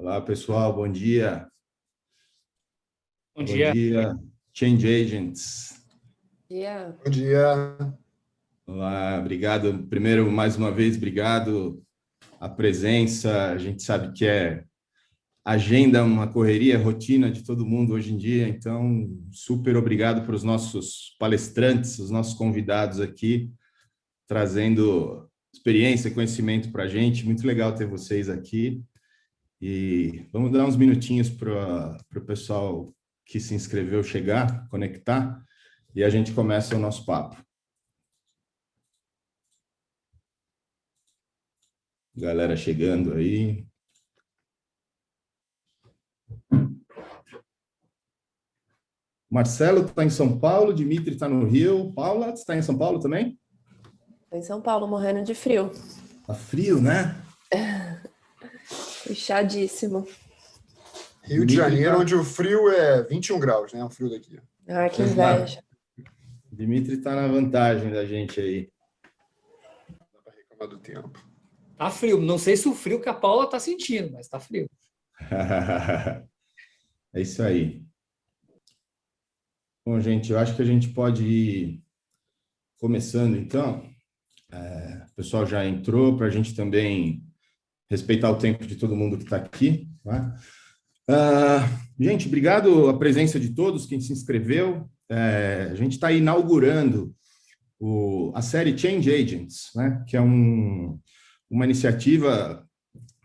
Olá, pessoal, bom dia. Bom Bom dia. dia, Change Agents. Dia. Bom dia. Olá, obrigado. Primeiro, mais uma vez, obrigado a presença. A gente sabe que é agenda, uma correria, rotina de todo mundo hoje em dia, então, super obrigado para os nossos palestrantes, os nossos convidados aqui, trazendo experiência, conhecimento para a gente. Muito legal ter vocês aqui. E vamos dar uns minutinhos para o pessoal que se inscreveu chegar, conectar, e a gente começa o nosso papo. Galera chegando aí. Marcelo está em São Paulo, Dimitri está no Rio. Paula, está em São Paulo também? Estou em São Paulo, morrendo de frio. Tá frio, né? Fechadíssimo. Rio de Janeiro, onde o frio é 21 graus, né? O frio daqui. Ah, que inveja. Dimitri está na vantagem da gente aí. Dá para reclamar do tempo. Tá frio. Não sei se o frio que a Paula tá sentindo, mas tá frio. É isso aí. Bom, gente, eu acho que a gente pode ir começando, então. O pessoal já entrou para a gente também respeitar o tempo de todo mundo que está aqui. Tá? Gente, obrigado a presença de todos, quem se inscreveu. A gente está inaugurando a série Change Agents, né? Que é uma iniciativa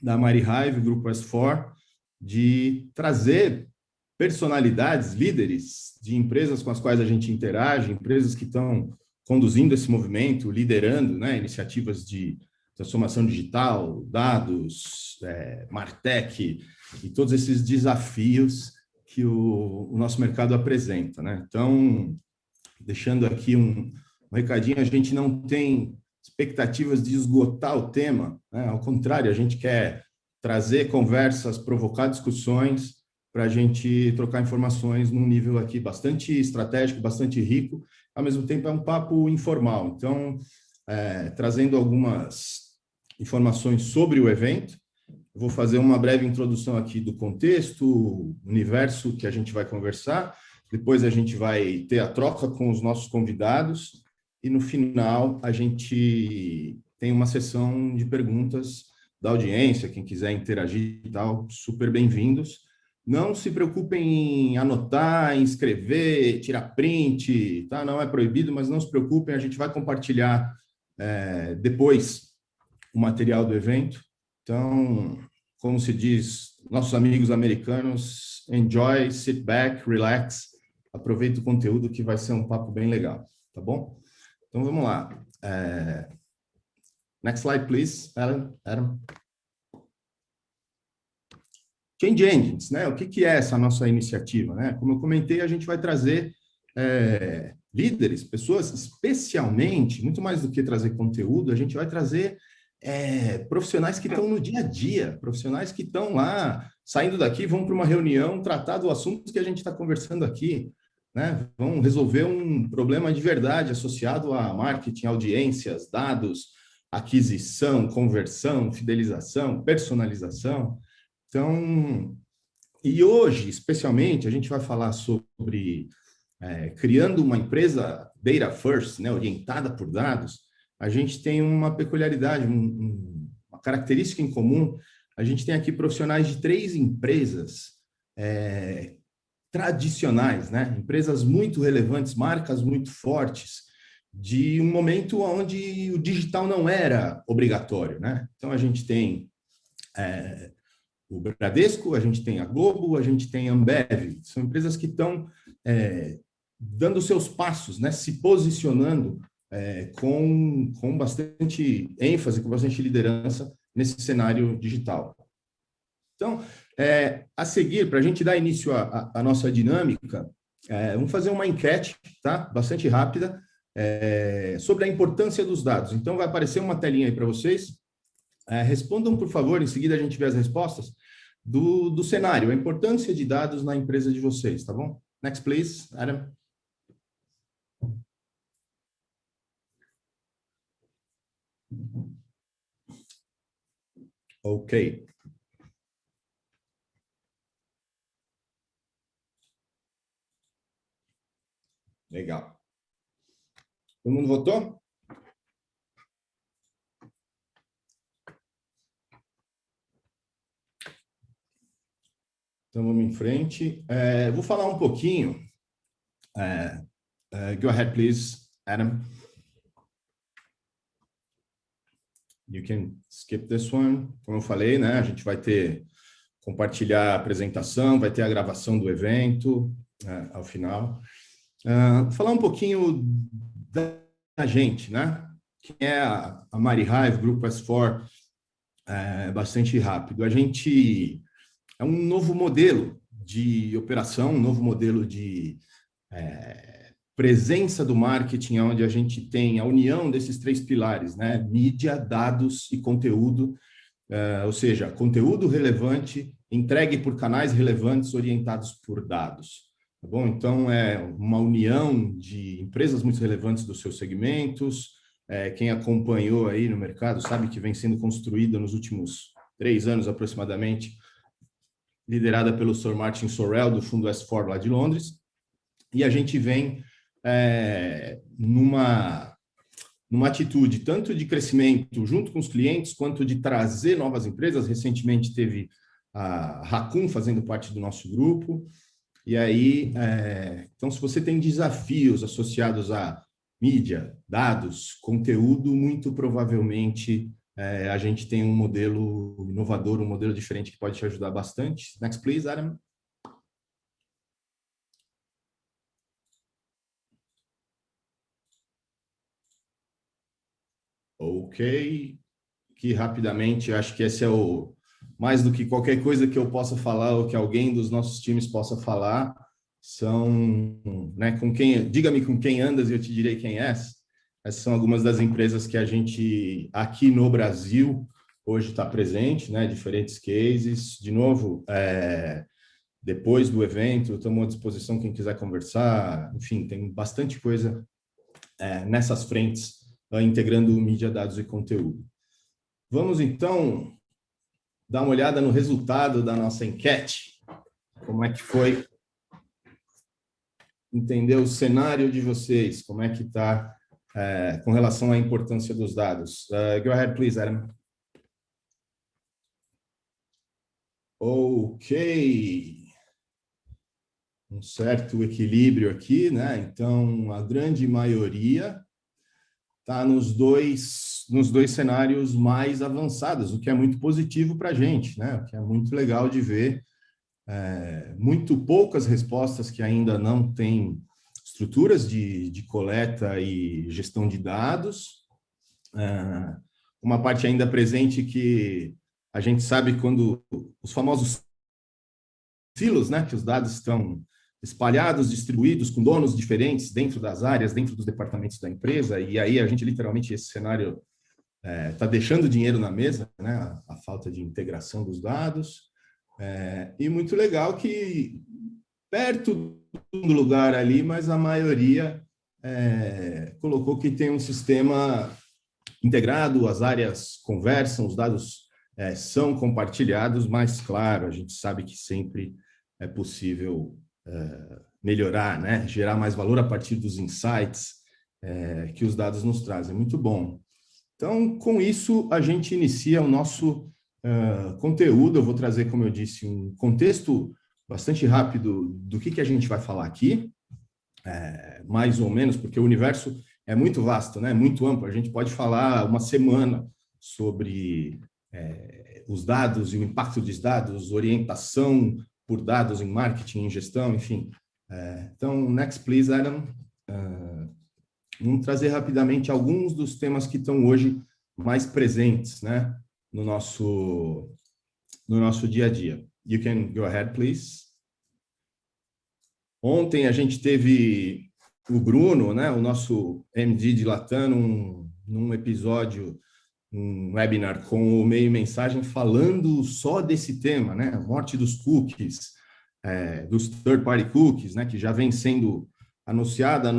da Mari Hive, Grupo S4, de trazer personalidades, líderes de empresas com as quais a gente interage, empresas que estão conduzindo esse movimento, liderando, né, iniciativas de transformação digital, dados, Martech e todos esses desafios que o nosso mercado apresenta, né? Então, deixando aqui um recadinho, a gente não tem expectativas de esgotar o tema, né? Ao contrário, a gente quer trazer conversas, provocar discussões para a gente trocar informações num nível aqui bastante estratégico, bastante rico, ao mesmo tempo é um papo informal. Então, trazendo algumas informações sobre o evento, vou fazer uma breve introdução aqui do contexto, o universo que a gente vai conversar, depois a gente vai ter a troca com os nossos convidados e no final a gente tem uma sessão de perguntas da audiência, quem quiser interagir e tal, super bem-vindos. Não se preocupem em anotar, em escrever, tirar print, tá? Não é proibido, mas não se preocupem, a gente vai compartilhar depois o material do evento. Então, como se diz, nossos amigos americanos, enjoy, sit back, relax, aproveita o conteúdo que vai ser um papo bem legal, tá bom? Então, vamos lá. Next slide, please, Adam. Change Agents, né? O que é essa nossa iniciativa, né? Como eu comentei, a gente vai trazer líderes, pessoas especialmente, muito mais do que trazer conteúdo, a gente vai trazer profissionais que estão no dia a dia, profissionais que estão lá, saindo daqui, vão para uma reunião, tratar do assunto que a gente está conversando aqui, né? Vão resolver um problema de verdade associado a marketing, audiências, dados, aquisição, conversão, fidelização, personalização. Então, e hoje, especialmente, a gente vai falar sobre criando uma empresa data first, né, orientada por dados. A gente tem uma peculiaridade, uma característica em comum. A gente tem aqui profissionais de 3 empresas tradicionais, né, empresas muito relevantes, marcas muito fortes, de um momento onde o digital não era obrigatório, né? Então, a gente tem o Bradesco, a gente tem a Globo, a gente tem a Ambev. São empresas que estão dando seus passos, né, se posicionando com bastante ênfase, com bastante liderança nesse cenário digital. Então, a seguir, para a gente dar início à nossa dinâmica, vamos fazer uma enquete, tá? Bastante rápida, sobre a importância dos dados. Então, vai aparecer uma telinha aí para vocês. Respondam, por favor, em seguida a gente vê as respostas do cenário, a importância de dados na empresa de vocês, tá bom? Next, please, Adam. Ok. Legal. Todo mundo votou? Então, vamos em frente. Vou falar um pouquinho. Go ahead, please, Adam. You can skip this one. Como eu falei, né? A gente vai compartilhar a apresentação, vai ter a gravação do evento ao final. Falar um pouquinho da gente, né? Quem é a MariHive, Grupo S4, bastante rápido. A gente é um novo modelo de operação, um novo modelo de presença do marketing, onde a gente tem a união desses 3 pilares, né? Mídia, dados e conteúdo, ou seja, conteúdo relevante, entregue por canais relevantes orientados por dados. Tá bom? Então, é uma união de empresas muito relevantes dos seus segmentos. Quem acompanhou aí no mercado sabe que vem sendo construída nos últimos 3 anos aproximadamente, liderada pelo Sir Martin Sorrell, do fundo S4 lá de Londres. E a gente vem numa atitude tanto de crescimento junto com os clientes, quanto de trazer novas empresas. Recentemente teve a Raccoon fazendo parte do nosso grupo. E aí, então, se você tem desafios associados a mídia, dados, conteúdo, muito provavelmente a gente tem um modelo inovador, um modelo diferente que pode te ajudar bastante. Next, please, Adam. Ok. Que rapidamente, acho que esse é mais do que qualquer coisa que eu possa falar ou que alguém dos nossos times possa falar, são, né, diga-me com quem andas e eu te direi quem és. Essas são algumas das empresas que a gente, aqui no Brasil, hoje está presente, né, diferentes cases. De novo, depois do evento, estamos à disposição quem quiser conversar. Enfim, tem bastante coisa nessas frentes, integrando mídia, dados e conteúdo. Vamos, então, dar uma olhada no resultado da nossa enquete. Como é que foi? Entender o cenário de vocês, como é que está com relação à importância dos dados. Go ahead, please, Adam. Ok. Um certo equilíbrio aqui, né? Então, a grande maioria está nos dois cenários mais avançados, o que é muito positivo para a gente, né? O que é muito legal de ver. Muito poucas respostas que ainda não têm estruturas de coleta e gestão de dados. Uma parte ainda presente que a gente sabe quando os famosos silos, né? Que os dados estão espalhados, distribuídos, com donos diferentes dentro das áreas, dentro dos departamentos da empresa, e aí a gente literalmente, esse cenário está deixando dinheiro na mesa, né? A falta de integração dos dados, e muito legal que perto do lugar ali, mas a maioria colocou que tem um sistema integrado, as áreas conversam, os dados são compartilhados, mas claro, a gente sabe que sempre é possível melhorar, né? Gerar mais valor a partir dos insights que os dados nos trazem. Muito bom. Então, com isso, a gente inicia o nosso conteúdo. Eu vou trazer, como eu disse, um contexto bastante rápido do que a gente vai falar aqui, mais ou menos, porque o universo é muito vasto, né? Muito amplo. A gente pode falar uma semana sobre os dados e o impacto dos dados, orientação por dados em marketing, em gestão, enfim. Então, next, please, Adam. Vamos trazer rapidamente alguns dos temas que estão hoje mais presentes, né, no nosso dia a dia. You can go ahead, please. Ontem a gente teve o Bruno, né, o nosso MD de Latam, num episódio, um webinar com o Meio Mensagem falando só desse tema, né, a morte dos cookies, dos third-party cookies, né, que já vem sendo anunciada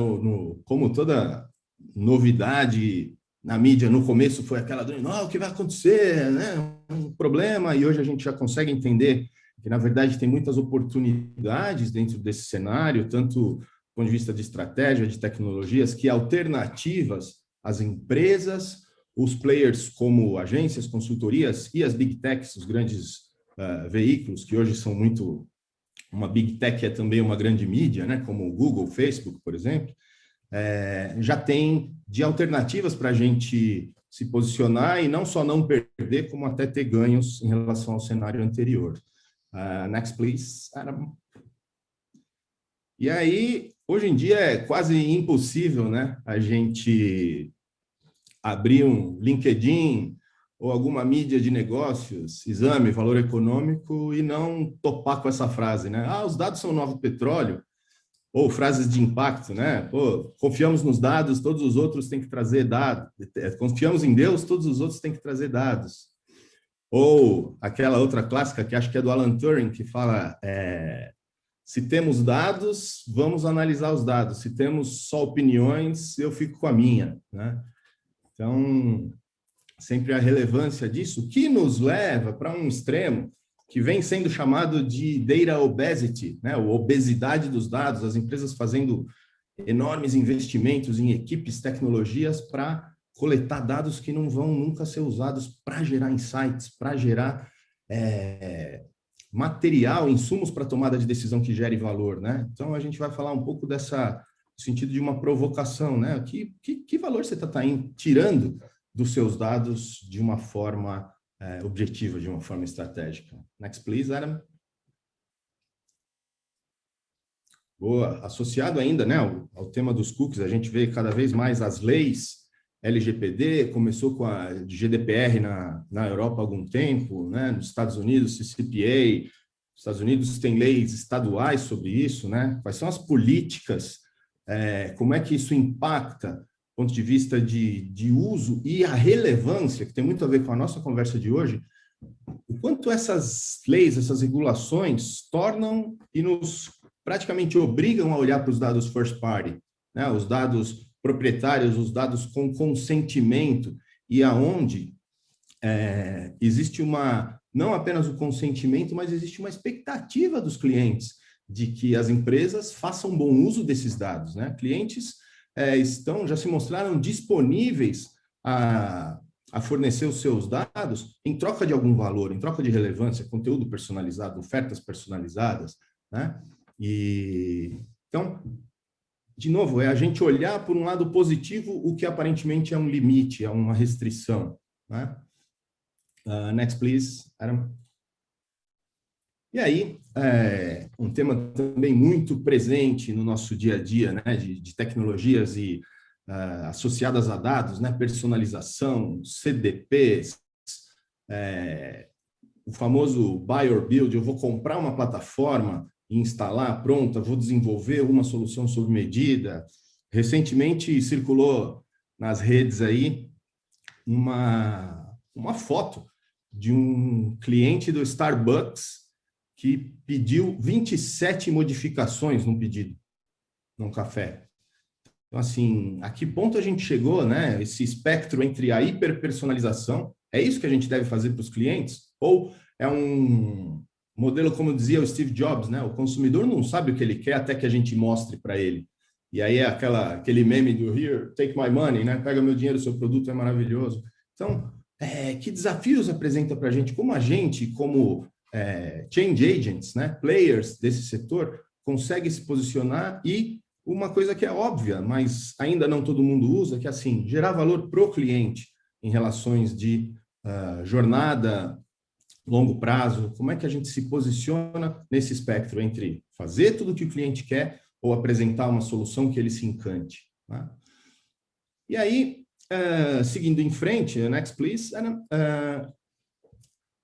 como toda novidade na mídia. No começo foi aquela o que vai acontecer, né, um problema, e hoje a gente já consegue entender que, na verdade, tem muitas oportunidades dentro desse cenário, tanto ponto de vista de estratégia, de tecnologias, que alternativas às empresas, os players como agências, consultorias e as big techs, os grandes veículos, que hoje são muito... Uma big tech é também uma grande mídia, né, como o Google, Facebook, por exemplo, já tem de alternativas para a gente se posicionar e não só não perder, como até ter ganhos em relação ao cenário anterior. Next, please, Adam. E aí, hoje em dia é quase impossível, né, a gente abrir um LinkedIn ou alguma mídia de negócios, exame, valor econômico, e não topar com essa frase, né? Os dados são o novo petróleo, ou frases de impacto, né? Pô, confiamos nos dados, todos os outros têm que trazer dados. Confiamos em Deus, todos os outros têm que trazer dados. Ou aquela outra clássica, que acho que é do Alan Turing, que fala, se temos dados, vamos analisar os dados. Se temos só opiniões, eu fico com a minha, né? Então, sempre a relevância disso, que nos leva para um extremo que vem sendo chamado de data obesity, né? Ou obesidade dos dados, as empresas fazendo enormes investimentos em equipes, tecnologias para coletar dados que não vão nunca ser usados para gerar insights, para gerar material, insumos para tomada de decisão que gere valor, né? Então, a gente vai falar um pouco no sentido de uma provocação, né? Que valor você está tirando dos seus dados de uma forma objetiva, de uma forma estratégica? Next, please, Adam. Boa. Associado ainda, né, ao tema dos cookies, a gente vê cada vez mais as leis LGPD, começou com a GDPR na Europa há algum tempo, né? Nos Estados Unidos, CCPA, nos Estados Unidos tem leis estaduais sobre isso, né? Quais são as políticas, como é que isso impacta do ponto de vista de uso e a relevância, que tem muito a ver com a nossa conversa de hoje, o quanto essas leis, essas regulações tornam e nos praticamente obrigam a olhar para os dados first party, né? Os dados proprietários, os dados com consentimento, e aonde existe não apenas o consentimento, mas existe uma expectativa dos clientes de que as empresas façam bom uso desses dados, né? Clientes já se mostraram disponíveis a fornecer os seus dados em troca de algum valor, em troca de relevância, conteúdo personalizado, ofertas personalizadas, né? Então, de novo, a gente olhar por um lado positivo o que aparentemente é um limite, é uma restrição, né? Next, please, Adam. E aí, um tema também muito presente no nosso dia a dia, né, de tecnologias e associadas a dados, né, personalização, CDPs, o famoso buy or build. Eu vou comprar uma plataforma e instalar, pronta, vou desenvolver uma solução sob medida. Recentemente circulou nas redes aí uma foto de um cliente do Starbucks que pediu 27 modificações num pedido, num café. Então, assim, a que ponto a gente chegou, né? Esse espectro entre a hiperpersonalização, é isso que a gente deve fazer para os clientes? Ou é um modelo, como dizia o Steve Jobs, né? O consumidor não sabe o que ele quer até que a gente mostre para ele. E aí é aquele meme do "Here, take my money", né? Pega meu dinheiro, seu produto é maravilhoso. Então, que desafios apresenta para a gente? Como a gente, como change agents, né? Players desse setor, consegue se posicionar? E uma coisa que é óbvia, mas ainda não todo mundo usa, que é assim, gerar valor para o cliente em relações de jornada, longo prazo. Como é que a gente se posiciona nesse espectro entre fazer tudo o que o cliente quer ou apresentar uma solução que ele se encante, né? E aí, seguindo em frente, next please,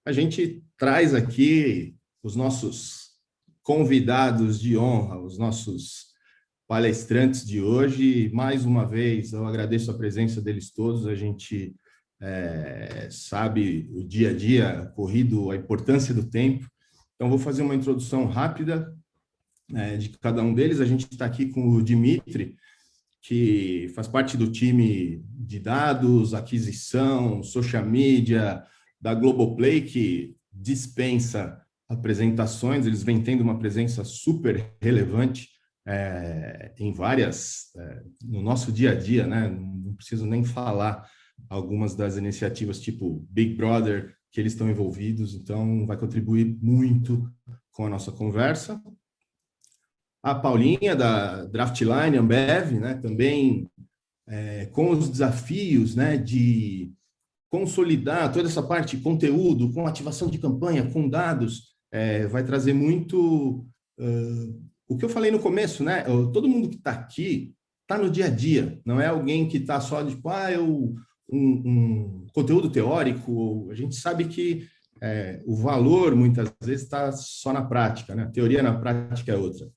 a gente traz aqui os nossos convidados de honra, os nossos palestrantes de hoje. Mais uma vez, eu agradeço a presença deles todos. A gente sabe o dia a dia corrido, a importância do tempo. Então, vou fazer uma introdução rápida de cada um deles. A gente está aqui com o Dimitri, que faz parte do time de dados, aquisição, social media da Globoplay, que dispensa apresentações. Eles vêm tendo uma presença super relevante em várias, no nosso dia a dia, né? Não preciso nem falar algumas das iniciativas tipo Big Brother que eles estão envolvidos, então vai contribuir muito com a nossa conversa. A Paulinha, da Draftline Ambev, né? Também com os desafios, né, de consolidar toda essa parte de conteúdo, com ativação de campanha, com dados, vai trazer muito o que eu falei no começo, né? Todo mundo que está aqui está no dia a dia, não é alguém que está só tipo, um conteúdo teórico. A gente sabe que o valor, muitas vezes, está só na prática, né? A teoria na prática é outra.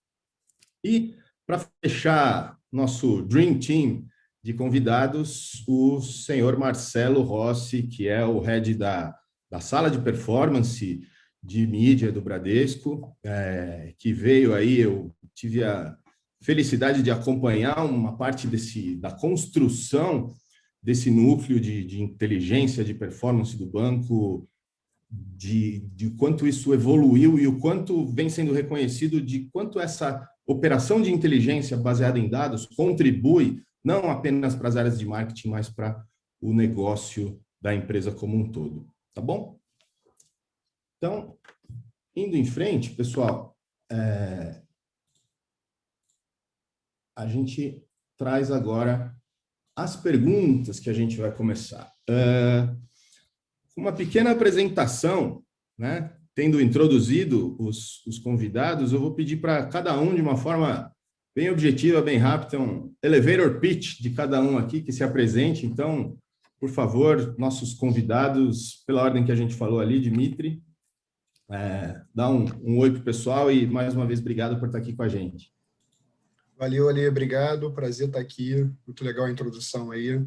E, para fechar nosso Dream Team de convidados, o senhor Marcelo Rossi, que é o head da sala de performance de mídia do Bradesco, que veio aí, eu tive a felicidade de acompanhar uma parte da construção desse núcleo de inteligência, de performance do banco, de quanto isso evoluiu e o quanto vem sendo reconhecido, de quanto essa operação de inteligência baseada em dados contribui não apenas para as áreas de marketing, mas para o negócio da empresa como um todo. Tá bom? Então, indo em frente, pessoal, a gente traz agora as perguntas que a gente vai começar. Uma pequena apresentação, né? Tendo introduzido os convidados, eu vou pedir para cada um, de uma forma bem objetiva, bem rápida, um elevator pitch de cada um aqui, que se apresente. Então, por favor, nossos convidados, pela ordem que a gente falou ali, Dimitri, dá um oi para o pessoal e, mais uma vez, obrigado por estar aqui com a gente. Valeu, Ale, obrigado, prazer estar aqui, muito legal a introdução aí.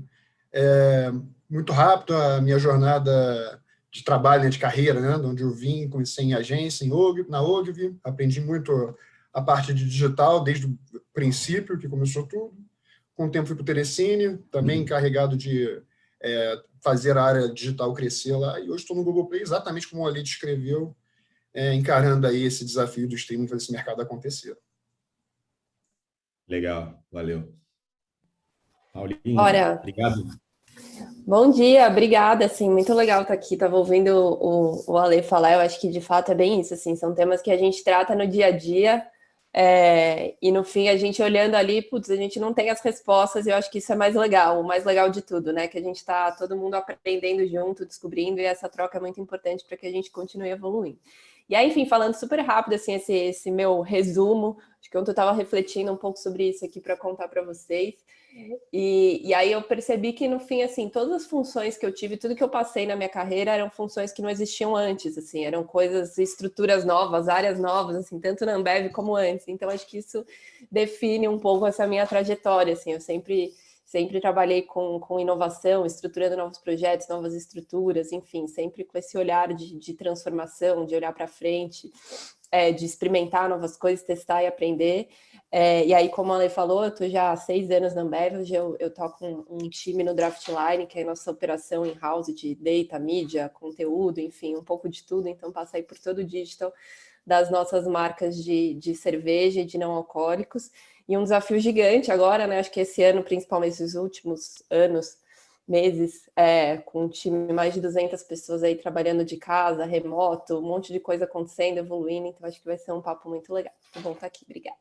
Muito rápido a minha jornada de trabalho, né, de carreira, né, de onde eu vim, comecei em agência, na Ogilvy, aprendi muito a parte de digital desde o princípio, que começou tudo. Com o tempo fui para o Telecine, também encarregado de fazer a área digital crescer lá, e hoje estou no Google Play, exatamente como o Ale descreveu, encarando aí esse desafio do streaming, fazer esse mercado acontecer. Legal, valeu. Paulinho, obrigado. Bom dia, obrigada, assim, muito legal estar aqui, estava ouvindo o Ale falar, eu acho que de fato é bem isso, assim, são temas que a gente trata no dia a dia, e no fim a gente olhando ali, putz, a gente não tem as respostas, e eu acho que isso é mais legal, o mais legal de tudo, né, que a gente está todo mundo aprendendo junto, descobrindo, e essa troca é muito importante para que a gente continue evoluindo. E aí, enfim, falando super rápido, assim, esse meu resumo, acho que ontem eu estava refletindo um pouco sobre isso aqui para contar para vocês, e aí eu percebi que, no fim, assim, todas as funções que eu tive, tudo que eu passei na minha carreira eram funções que não existiam antes, assim, eram coisas, estruturas novas, áreas novas, assim, tanto na Ambev como antes. Então, acho que isso define um pouco essa minha trajetória, assim, eu sempre trabalhei com inovação, estruturando novos projetos, novas estruturas, enfim, sempre com esse olhar de transformação, de olhar para frente, de experimentar novas coisas, testar e aprender. E aí, como a Ale falou, eu estou já há 6 anos na Ambev, hoje eu toco um time no Draftline, que é a nossa operação in-house de data, mídia, conteúdo, enfim, um pouco de tudo, então passei por todo o digital das nossas marcas de cerveja e de não alcoólicos, e um desafio gigante agora, né, acho que esse ano, principalmente os últimos meses, com um time, mais de 200 pessoas aí trabalhando de casa, remoto, um monte de coisa acontecendo, evoluindo, então acho que vai ser um papo muito legal. Muito bom estar aqui, obrigada.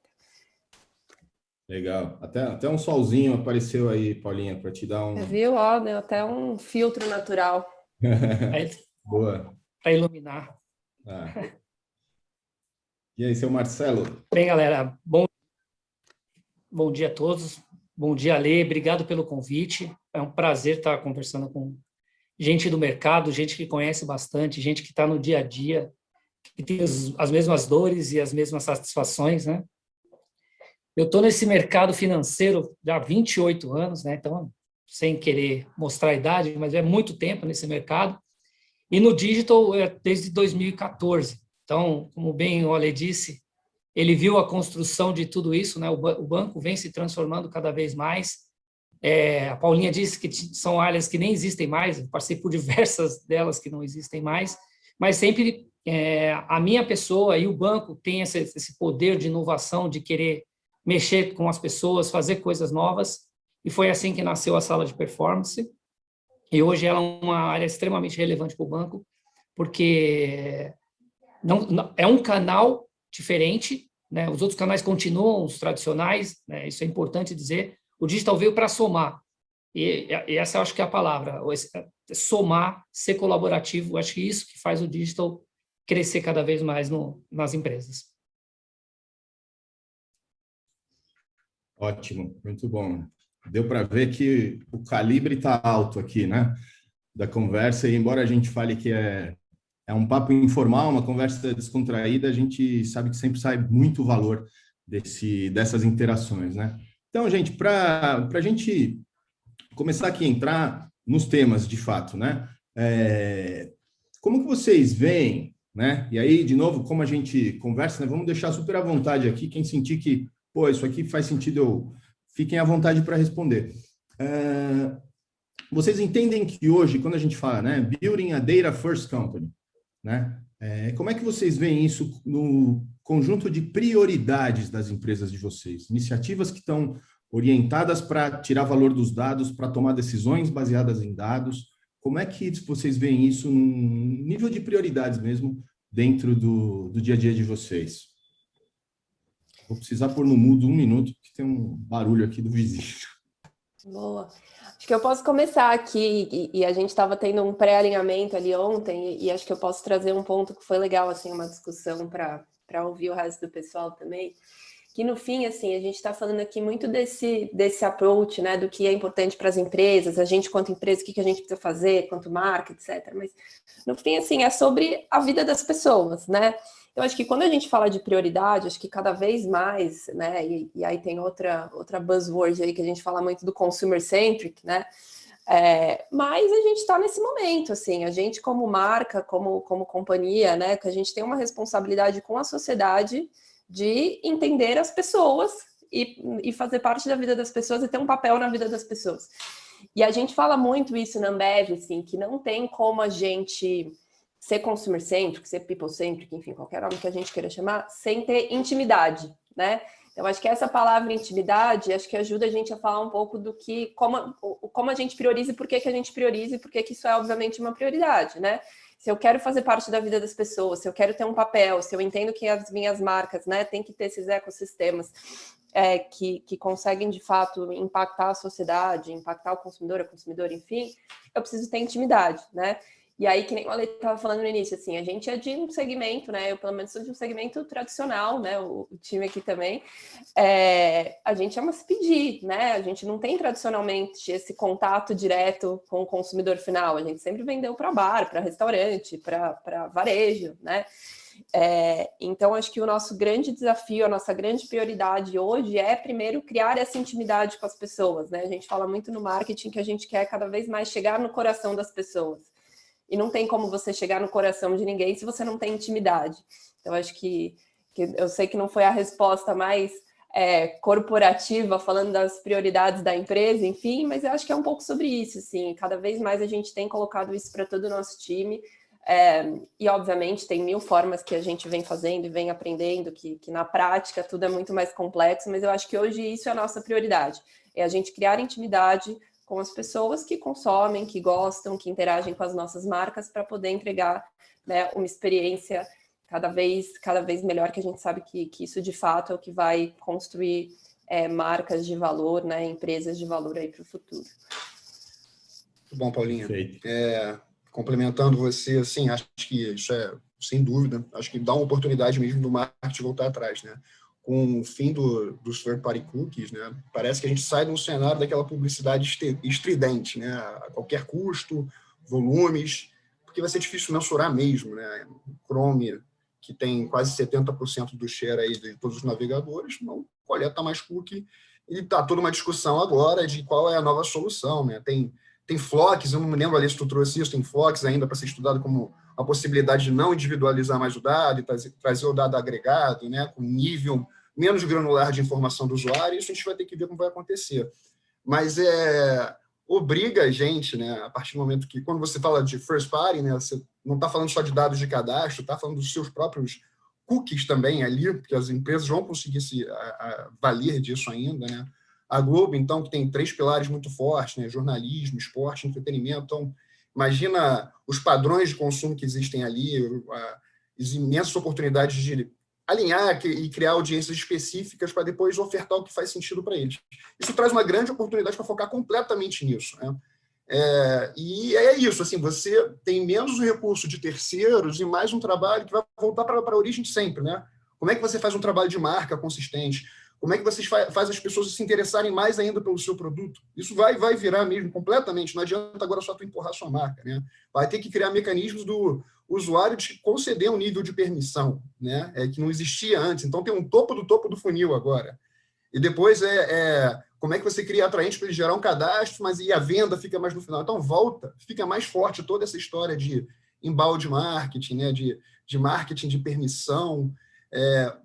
Legal. Até um solzinho apareceu aí, Paulinha, para te dar um... Viu? Deu até um filtro natural. Boa. Para iluminar. E aí, seu Marcelo? Bem, galera, bom dia a todos. Bom dia, Ale. Obrigado pelo convite. É um prazer estar conversando com gente do mercado, gente que conhece bastante, gente que está no dia a dia, que tem as mesmas dores e as mesmas satisfações, né? Eu estou nesse mercado financeiro já há 28 anos, né? Então, sem querer mostrar a idade, mas é muito tempo nesse mercado. E no digital, desde 2014. Então, como bem o Ale disse, ele viu a construção de tudo isso, né? O banco vem se transformando cada vez mais. A Paulinha disse que são áreas que nem existem mais, eu passei por diversas delas que não existem mais, mas sempre a minha pessoa e o banco tem esse poder de inovação, de querer mexer com as pessoas, fazer coisas novas, e foi assim que nasceu a sala de performance, e hoje ela é uma área extremamente relevante para o banco, porque é um canal diferente, né? Os outros canais continuam os tradicionais, né? Isso é importante dizer. O digital veio para somar, e essa eu acho que é a palavra, somar, ser colaborativo. Acho que isso que faz o digital crescer cada vez mais nas empresas. Ótimo, muito bom. Deu para ver que o calibre está alto aqui, né? Da conversa, e embora a gente fale que é um papo informal, uma conversa descontraída, a gente sabe que sempre sai muito valor dessas interações, né? Então, gente, para a gente começar aqui a entrar nos temas, de fato, né? Como que vocês veem, né? E aí, de novo, como a gente conversa, né? Vamos deixar super à vontade aqui, quem sentir que, pô, isso aqui faz sentido, fiquem à vontade para responder. Vocês entendem que hoje, quando a gente fala, né? Building a Data First Company, né? Como é que vocês veem isso no conjunto de prioridades das empresas de vocês? Iniciativas que estão orientadas para tirar valor dos dados, para tomar decisões baseadas em dados. Como é que vocês veem isso num nível de prioridades mesmo dentro do dia a dia de vocês? Vou precisar pôr no mudo 1 minuto, porque tem um barulho aqui do vizinho. Boa. Acho que eu posso começar aqui, e a gente estava tendo um pré-alinhamento ali ontem, e acho que eu posso trazer um ponto que foi legal, assim, uma discussão para ouvir o resto do pessoal também, que no fim, assim, a gente está falando aqui muito desse approach, né, do que é importante para as empresas, a gente quanto empresa, o que a gente precisa fazer, quanto marca, etc. Mas no fim, assim, é sobre a vida das pessoas, né? Eu acho que quando a gente fala de prioridade, acho que cada vez mais, né, e aí tem outra buzzword aí que a gente fala muito do consumer-centric, né, mas a gente está nesse momento, assim, a gente como marca, como companhia, né, que a gente tem uma responsabilidade com a sociedade de entender as pessoas e fazer parte da vida das pessoas e ter um papel na vida das pessoas. E a gente fala muito isso na Ambev, assim, que não tem como a gente ser consumer-centric, ser people-centric, enfim, qualquer nome que a gente queira chamar, sem ter intimidade, né? Eu acho que essa palavra intimidade, acho que ajuda a gente a falar um pouco do que, como a gente prioriza e por que a gente prioriza e por que isso é, obviamente, uma prioridade, né? Se eu quero fazer parte da vida das pessoas, se eu quero ter um papel, se eu entendo que as minhas marcas, né, tem que ter esses ecossistemas que conseguem, de fato, impactar a sociedade, impactar o consumidor, a consumidora, enfim, eu preciso ter intimidade, né? E aí, que nem o Ale estava falando no início, assim, a gente é de um segmento, né? Eu, pelo menos, sou de um segmento tradicional, né? O time aqui também. A gente é uma CPG, né? A gente não tem tradicionalmente esse contato direto com o consumidor final. A gente sempre vendeu para bar, para restaurante, para varejo, né? Então, acho que o nosso grande desafio, a nossa grande prioridade hoje é, primeiro, criar essa intimidade com as pessoas, né? A gente fala muito no marketing que a gente quer cada vez mais chegar no coração das pessoas. E não tem como você chegar no coração de ninguém se você não tem intimidade. Então, acho que eu sei que não foi a resposta mais corporativa, falando das prioridades da empresa, enfim, mas eu acho que é um pouco sobre isso, assim. Cada vez mais a gente tem colocado isso para todo o nosso time. E, obviamente, tem 1000 formas que a gente vem fazendo e vem aprendendo, que na prática tudo é muito mais complexo, mas eu acho que hoje isso é a nossa prioridade. É a gente criar intimidade com as pessoas que consomem, que gostam, que interagem com as nossas marcas para poder entregar, né, uma experiência cada vez melhor, que a gente sabe que isso de fato é o que vai construir marcas de valor, né, empresas de valor aí para o futuro. Muito bom, Paulinha. Complementando você, assim, acho que isso é, sem dúvida, acho que dá uma oportunidade mesmo do marketing voltar atrás, né? Com o fim dos third-party cookies, né? Parece que a gente sai de um cenário daquela publicidade estridente, né? A qualquer custo, volumes, porque vai ser difícil mensurar mesmo, né? O Chrome, que tem quase 70% do share aí de todos os navegadores, não coleta mais cookie, e está toda uma discussão agora de qual é a nova solução, né? Tem flocks, eu não me lembro ali se tu trouxe isso, tem flocks ainda para ser estudado como a possibilidade de não individualizar mais o dado e trazer o dado agregado, né, com nível menos granular de informação do usuário. Isso a gente vai ter que ver como vai acontecer. Mas obriga a gente, né, a partir do momento que, quando você fala de first party, né, você não está falando só de dados de cadastro, está falando dos seus próprios cookies também ali, porque as empresas vão conseguir se valer disso ainda, né? A Globo, então, que tem 3 pilares muito fortes, né? Jornalismo, esporte, entretenimento. Então, imagina os padrões de consumo que existem ali, as imensas oportunidades de alinhar e criar audiências específicas para depois ofertar o que faz sentido para eles. Isso traz uma grande oportunidade para focar completamente nisso, né? E é isso, assim, você tem menos recurso de terceiros e mais um trabalho que vai voltar para a origem de sempre, né? Como é que você faz um trabalho de marca consistente? Como é que você faz as pessoas se interessarem mais ainda pelo seu produto? Isso vai virar mesmo completamente, não adianta agora só tu empurrar sua marca, né? Vai ter que criar mecanismos do usuário de conceder um nível de permissão, né? Que não existia antes, então tem um topo do funil agora. E depois como é que você cria atraente para ele gerar um cadastro, mas e a venda fica mais no final. Então fica mais forte toda essa história de embalde marketing, né? de marketing de permissão,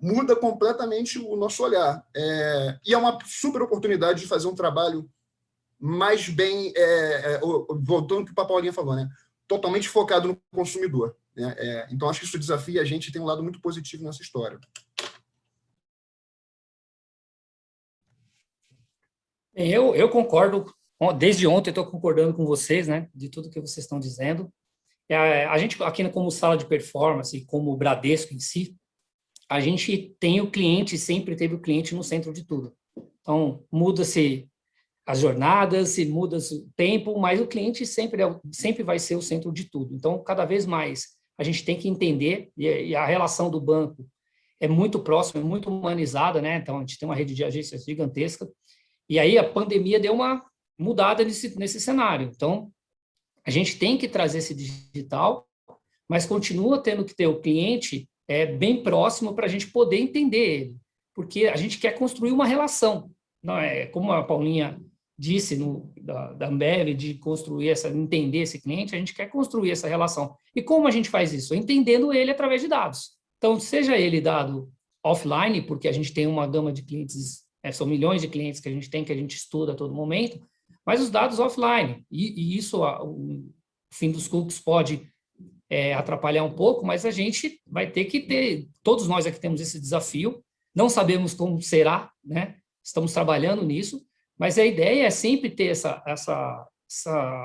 muda completamente o nosso olhar. E é uma super oportunidade de fazer um trabalho mais bem, voltando ao que a Paulinha falou, né? Totalmente focado no consumidor, né? Então, acho que isso desafia a gente, tem um lado muito positivo nessa história. Eu concordo, desde ontem eu estou concordando com vocês, né, de tudo que vocês estão dizendo. A gente, aqui como sala de performance, como o Bradesco em si, a gente tem o cliente, sempre teve o cliente no centro de tudo. Então, muda-se as jornadas, se muda-se o tempo, mas o cliente sempre vai ser o centro de tudo. Então, cada vez mais, a gente tem que entender, e a relação do banco é muito próxima, é muito humanizada, né? Então, a gente tem uma rede de agências gigantesca, e aí a pandemia deu uma mudada nesse cenário. Então, a gente tem que trazer esse digital, mas continua tendo que ter o cliente bem próximo para a gente poder entender ele, porque a gente quer construir uma relação. Não é como a Paulinha disse da Ambev, de entender esse cliente, a gente quer construir essa relação. E como a gente faz isso? Entendendo ele através de dados. Então, seja ele dado offline, porque a gente tem uma gama de clientes, são milhões de clientes que a gente estuda a todo momento, mas os dados offline. E isso, o fim dos cookies pode atrapalhar um pouco, mas a gente vai ter que ter, todos nós aqui temos esse desafio, não sabemos como será, né? Estamos trabalhando nisso, mas a ideia é sempre ter essa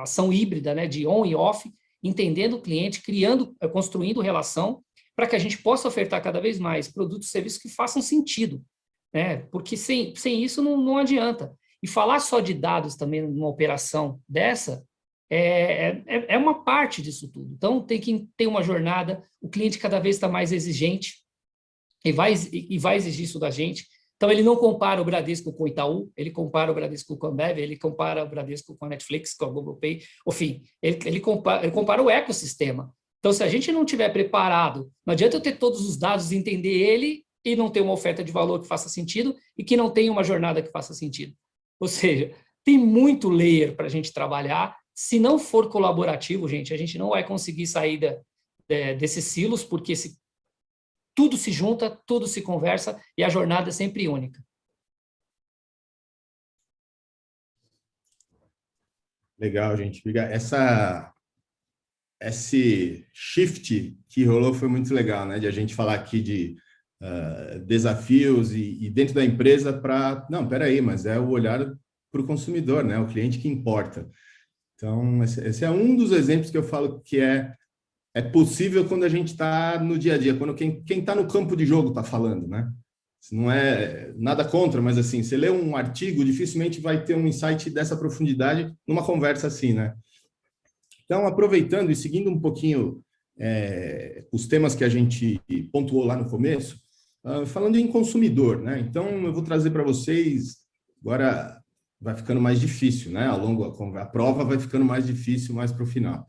ação híbrida, né, de on e off, entendendo o cliente, construindo relação, para que a gente possa ofertar cada vez mais produtos e serviços que façam sentido, né? Porque sem isso não adianta. E falar só de dados também numa operação dessa é uma parte disso tudo. Então, tem que ter uma jornada, o cliente cada vez está mais exigente e vai exigir isso da gente. Então, ele não compara o Bradesco com o Itaú, ele compara o Bradesco com a Ambev, ele compara o Bradesco com a Netflix, com a Google Pay, enfim, ele compara o ecossistema. Então, se a gente não estiver preparado, não adianta eu ter todos os dados e entender ele e não ter uma oferta de valor que faça sentido e que não tenha uma jornada que faça sentido. Ou seja, tem muito layer para a gente trabalhar. Se não for colaborativo, gente, a gente não vai conseguir sair desses silos, porque tudo se junta, tudo se conversa e a jornada é sempre única. Legal, gente. Esse shift que rolou foi muito legal, né? De a gente falar aqui de desafios e dentro da empresa para... Não, peraí, mas é o olhar para o consumidor, né? O cliente que importa. Então, esse é um dos exemplos que eu falo que é possível quando a gente está no dia a dia, quando quem está no campo de jogo está falando, né? Não é nada contra, mas assim, você lê um artigo, dificilmente vai ter um insight dessa profundidade numa conversa assim, né? Então, aproveitando e seguindo um pouquinho os temas que a gente pontuou lá no começo, falando em consumidor, né? Então, eu vou trazer para vocês, agora vai ficando mais difícil, né? Ao longo a prova vai ficando mais difícil mais para o final.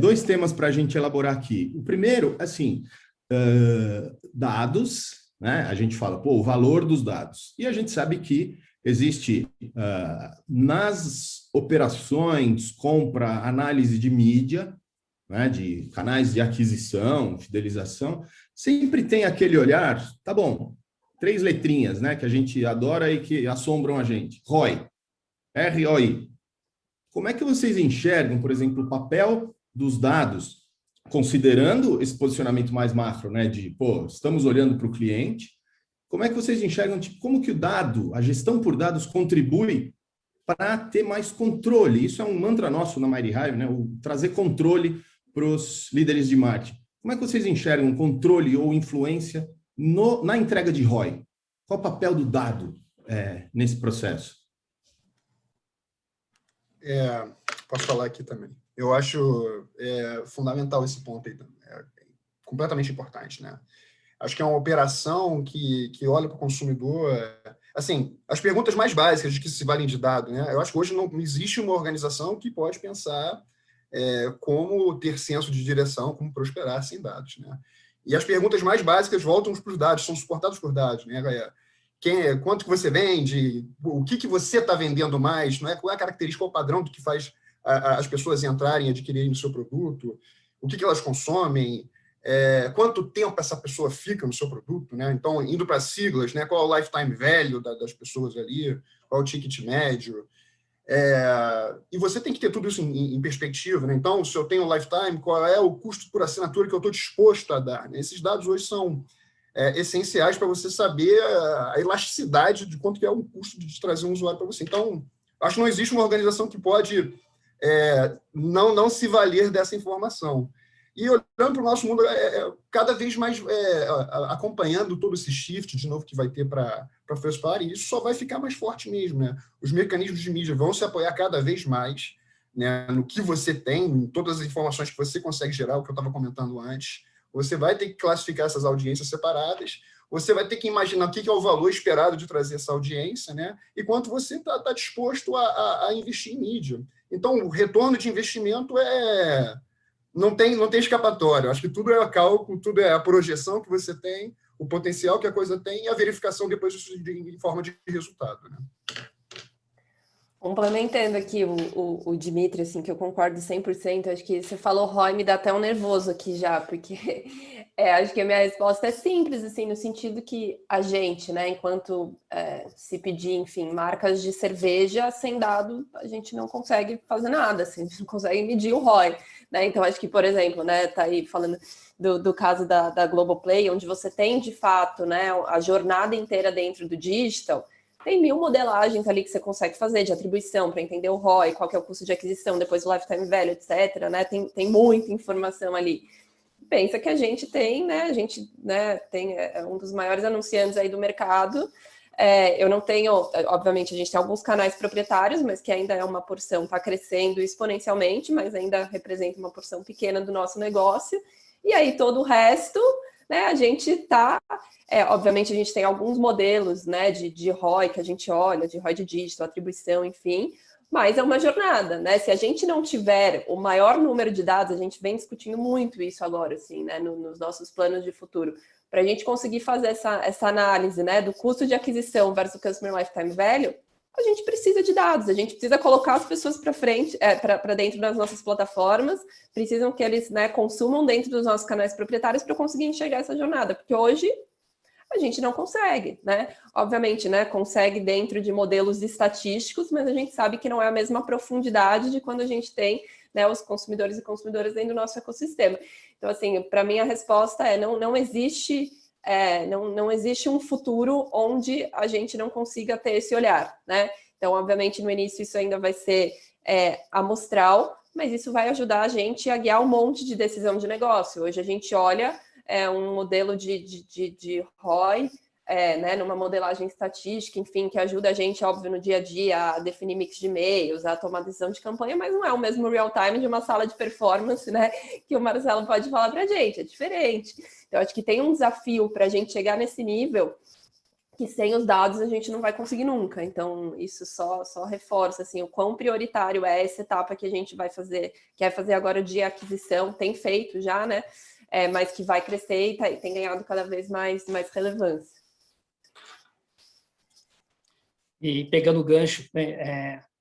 2 temas para a gente elaborar aqui. O primeiro, assim, dados, né? A gente fala, o valor dos dados. E a gente sabe que existe nas operações, compra, análise de mídia, né? De canais de aquisição, fidelização, sempre tem aquele olhar, tá bom, 3 letrinhas, né? Que a gente adora e que assombram a gente. ROI, R-O-I. Como é que vocês enxergam, por exemplo, o papel dos dados considerando esse posicionamento mais macro, né, de, pô, estamos olhando para o cliente, como é que vocês enxergam, tipo, como que o dado, a gestão por dados contribui para ter mais controle? Isso é um mantra nosso na Mighty Hive, né, o trazer controle para os líderes de marketing. Como é que vocês enxergam controle ou influência na entrega de ROI? Qual o papel do dado nesse processo? Posso falar aqui também. Eu acho fundamental esse ponto aí também. É completamente importante, né? Acho que é uma operação que olha para o consumidor. Assim, as perguntas mais básicas de que se valem de dado, né? Eu acho que hoje não existe uma organização que pode pensar como ter senso de direção, como prosperar sem dados, né? E as perguntas mais básicas voltam para os dados, são suportadas por dados, né? Quanto que você vende, o que você está vendendo mais, não é? Qual é a característica ou padrão do que faz as pessoas entrarem e adquirirem o seu produto, o que elas consomem, quanto tempo essa pessoa fica no seu produto, né? Então, indo para siglas, né? Qual é o lifetime value das pessoas ali, qual é o ticket médio, e você tem que ter tudo isso em perspectiva, né? Então, se eu tenho um lifetime, qual é o custo por assinatura que eu estou disposto a dar, né? Esses dados hoje são essenciais para você saber a elasticidade de quanto que é o custo de trazer um usuário para você. Então, acho que não existe uma organização que pode não se valer dessa informação. E olhando para o nosso mundo, cada vez mais acompanhando todo esse shift, de novo, que vai ter para first party, isso só vai ficar mais forte mesmo, né? Os mecanismos de mídia vão se apoiar cada vez mais, né, no que você tem, em todas as informações que você consegue gerar, o que eu estava comentando antes. Você vai ter que classificar essas audiências separadas, você vai ter que imaginar o que é o valor esperado de trazer essa audiência, né? E quanto você está disposto a investir em mídia. Então, o retorno de investimento não tem escapatória. Acho que tudo é cálculo, tudo é a projeção que você tem, o potencial que a coisa tem e a verificação depois em forma de resultado, né? Complementando aqui o Dimitri, assim, que eu concordo 100%, acho que você falou ROI, me dá até um nervoso aqui já, porque acho que a minha resposta é simples, assim, no sentido que a gente, né, enquanto se pedir, enfim, marcas de cerveja, sem dado, a gente não consegue fazer nada, assim, a gente não consegue medir o ROI, né? Então, acho que, por exemplo, né, tá aí falando do caso da Globoplay, onde você tem, de fato, né, a jornada inteira dentro do digital. Tem 1000 modelagens ali que você consegue fazer de atribuição para entender o ROI, qual que é o custo de aquisição, depois o lifetime value, etc. Né? Tem muita informação ali. Pensa que a gente tem, né? A gente, né, tem um dos maiores anunciantes aí do mercado. Eu não tenho, obviamente, a gente tem alguns canais proprietários, mas que ainda é uma porção, está crescendo exponencialmente, mas ainda representa uma porção pequena do nosso negócio. E aí todo o resto, né, a gente está... obviamente, a gente tem alguns modelos, né, de ROI que a gente olha, de ROI de dígito, atribuição, enfim, mas é uma jornada, né? Se a gente não tiver o maior número de dados, a gente vem discutindo muito isso agora, assim, né, nos nossos planos de futuro, para a gente conseguir fazer essa análise, né, do custo de aquisição versus Customer Lifetime Value, a gente precisa de dados, a gente precisa colocar as pessoas para frente, para dentro das nossas plataformas, precisam que eles, né, consumam dentro dos nossos canais proprietários para conseguir enxergar essa jornada, porque hoje a gente não consegue, né? Obviamente, né, consegue dentro de modelos estatísticos, mas a gente sabe que não é a mesma profundidade de quando a gente tem, né, os consumidores e consumidoras dentro do nosso ecossistema. Então, assim, para mim a resposta não existe... não existe um futuro onde a gente não consiga ter esse olhar, né? Então, obviamente, no início isso ainda vai ser amostral, mas isso vai ajudar a gente a guiar um monte de decisão de negócio. Hoje a gente olha um modelo de ROI, né, numa modelagem estatística, enfim, que ajuda a gente, óbvio, no dia a dia a definir mix de e-mails, a tomar decisão de campanha, mas não é o mesmo real-time de uma sala de performance, né, que o Marcelo pode falar para a gente, é diferente. Então, acho que tem um desafio para a gente chegar nesse nível que sem os dados a gente não vai conseguir nunca. Então, isso só reforça assim, o quão prioritário é essa etapa que a gente vai fazer, quer fazer agora de aquisição, tem feito já, né, mas que vai crescer e tem ganhado cada vez mais relevância. E pegando o gancho,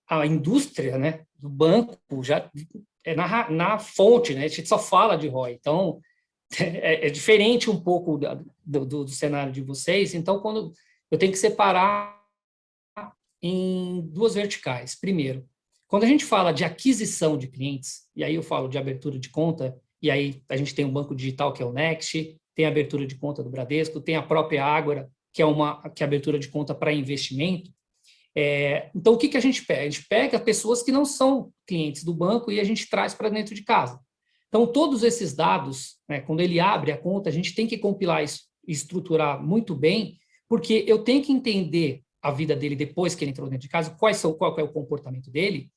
a indústria, né, do banco já na fonte, né, a gente só fala de ROI, então é diferente um pouco do cenário de vocês. Então, quando eu tenho que separar em duas verticais. Primeiro, quando a gente fala de aquisição de clientes, e aí eu falo de abertura de conta, e aí a gente tem um banco digital que é o Next, tem a abertura de conta do Bradesco, tem a própria Ágora, que é abertura de conta para investimento. Então, o que a gente pega? A gente pega pessoas que não são clientes do banco e a gente traz para dentro de casa. Então, todos esses dados, né, quando ele abre a conta, a gente tem que compilar isso e estruturar muito bem, porque eu tenho que entender a vida dele depois que ele entrou dentro de casa, qual é o comportamento dele,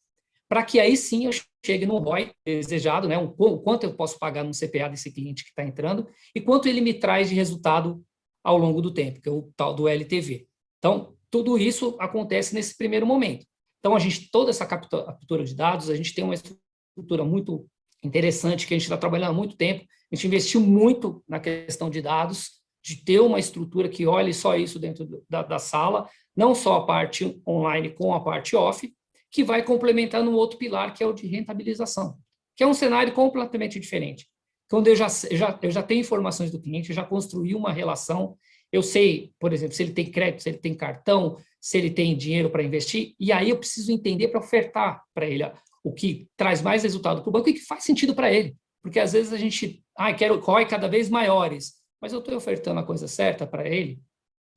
para que aí sim eu chegue no ROI desejado, né, o quanto eu posso pagar no CPA desse cliente que está entrando e quanto ele me traz de resultado ao longo do tempo, que é o tal do LTV. Então, tudo isso acontece nesse primeiro momento. Então, toda essa captura de dados, a gente tem uma estrutura muito interessante que a gente está trabalhando há muito tempo. A gente investiu muito na questão de dados, de ter uma estrutura que olhe só isso dentro da sala, não só a parte online com a parte off, que vai complementar no outro pilar, que é o de rentabilização, que é um cenário completamente diferente. Quando eu já tenho informações do cliente, eu já construí uma relação, eu sei, por exemplo, se ele tem crédito, se ele tem cartão, se ele tem dinheiro para investir, e aí eu preciso entender para ofertar para ele o que traz mais resultado para o banco e que faz sentido para ele. Porque às vezes a gente, quero ROI cada vez maiores, mas eu estou ofertando a coisa certa para ele?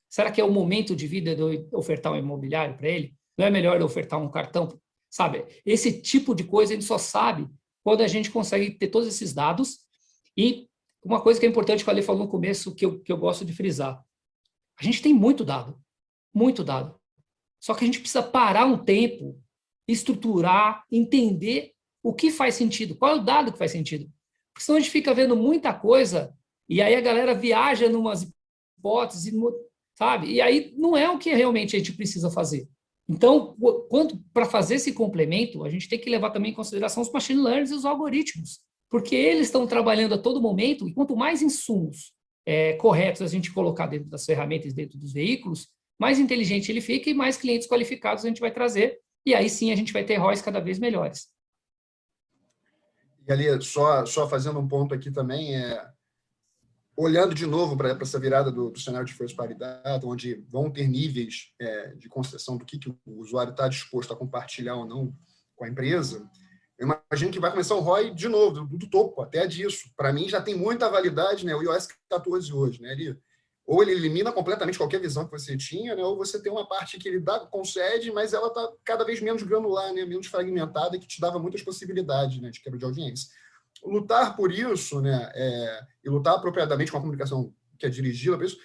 Será que é o momento de vida de eu ofertar um imobiliário para ele? Não é melhor eu ofertar um cartão? Sabe? Esse tipo de coisa a gente só sabe quando a gente consegue ter todos esses dados. E uma coisa que é importante que a Ale falou no começo, que eu gosto de frisar. A gente tem muito dado. Muito dado. Só que a gente precisa parar um tempo, estruturar, entender o que faz sentido, qual é o dado que faz sentido. Porque senão a gente fica vendo muita coisa e aí a galera viaja em umas hipóteses, sabe? E aí não é o que realmente a gente precisa fazer. Então, para fazer esse complemento, a gente tem que levar também em consideração os machine learning e os algoritmos, porque eles estão trabalhando a todo momento e quanto mais insumos corretos a gente colocar dentro das ferramentas, dentro dos veículos, mais inteligente ele fica e mais clientes qualificados a gente vai trazer, e aí sim a gente vai ter ROIs cada vez melhores. E ali, só fazendo um ponto aqui também, olhando de novo para essa virada do cenário de first party data, onde vão ter níveis de concessão do que o usuário está disposto a compartilhar ou não com a empresa, eu imagino que vai começar o ROI de novo, do topo, até disso. Para mim, já tem muita validade, né? O iOS 14 hoje, né? Ou ele elimina completamente qualquer visão que você tinha, né? Ou você tem uma parte que ele concede, mas ela está cada vez menos granular, né? Menos fragmentada, que te dava muitas possibilidades, né? De quebra de audiência. Lutar por isso, né? E lutar apropriadamente com a comunicação que é dirigida para isso,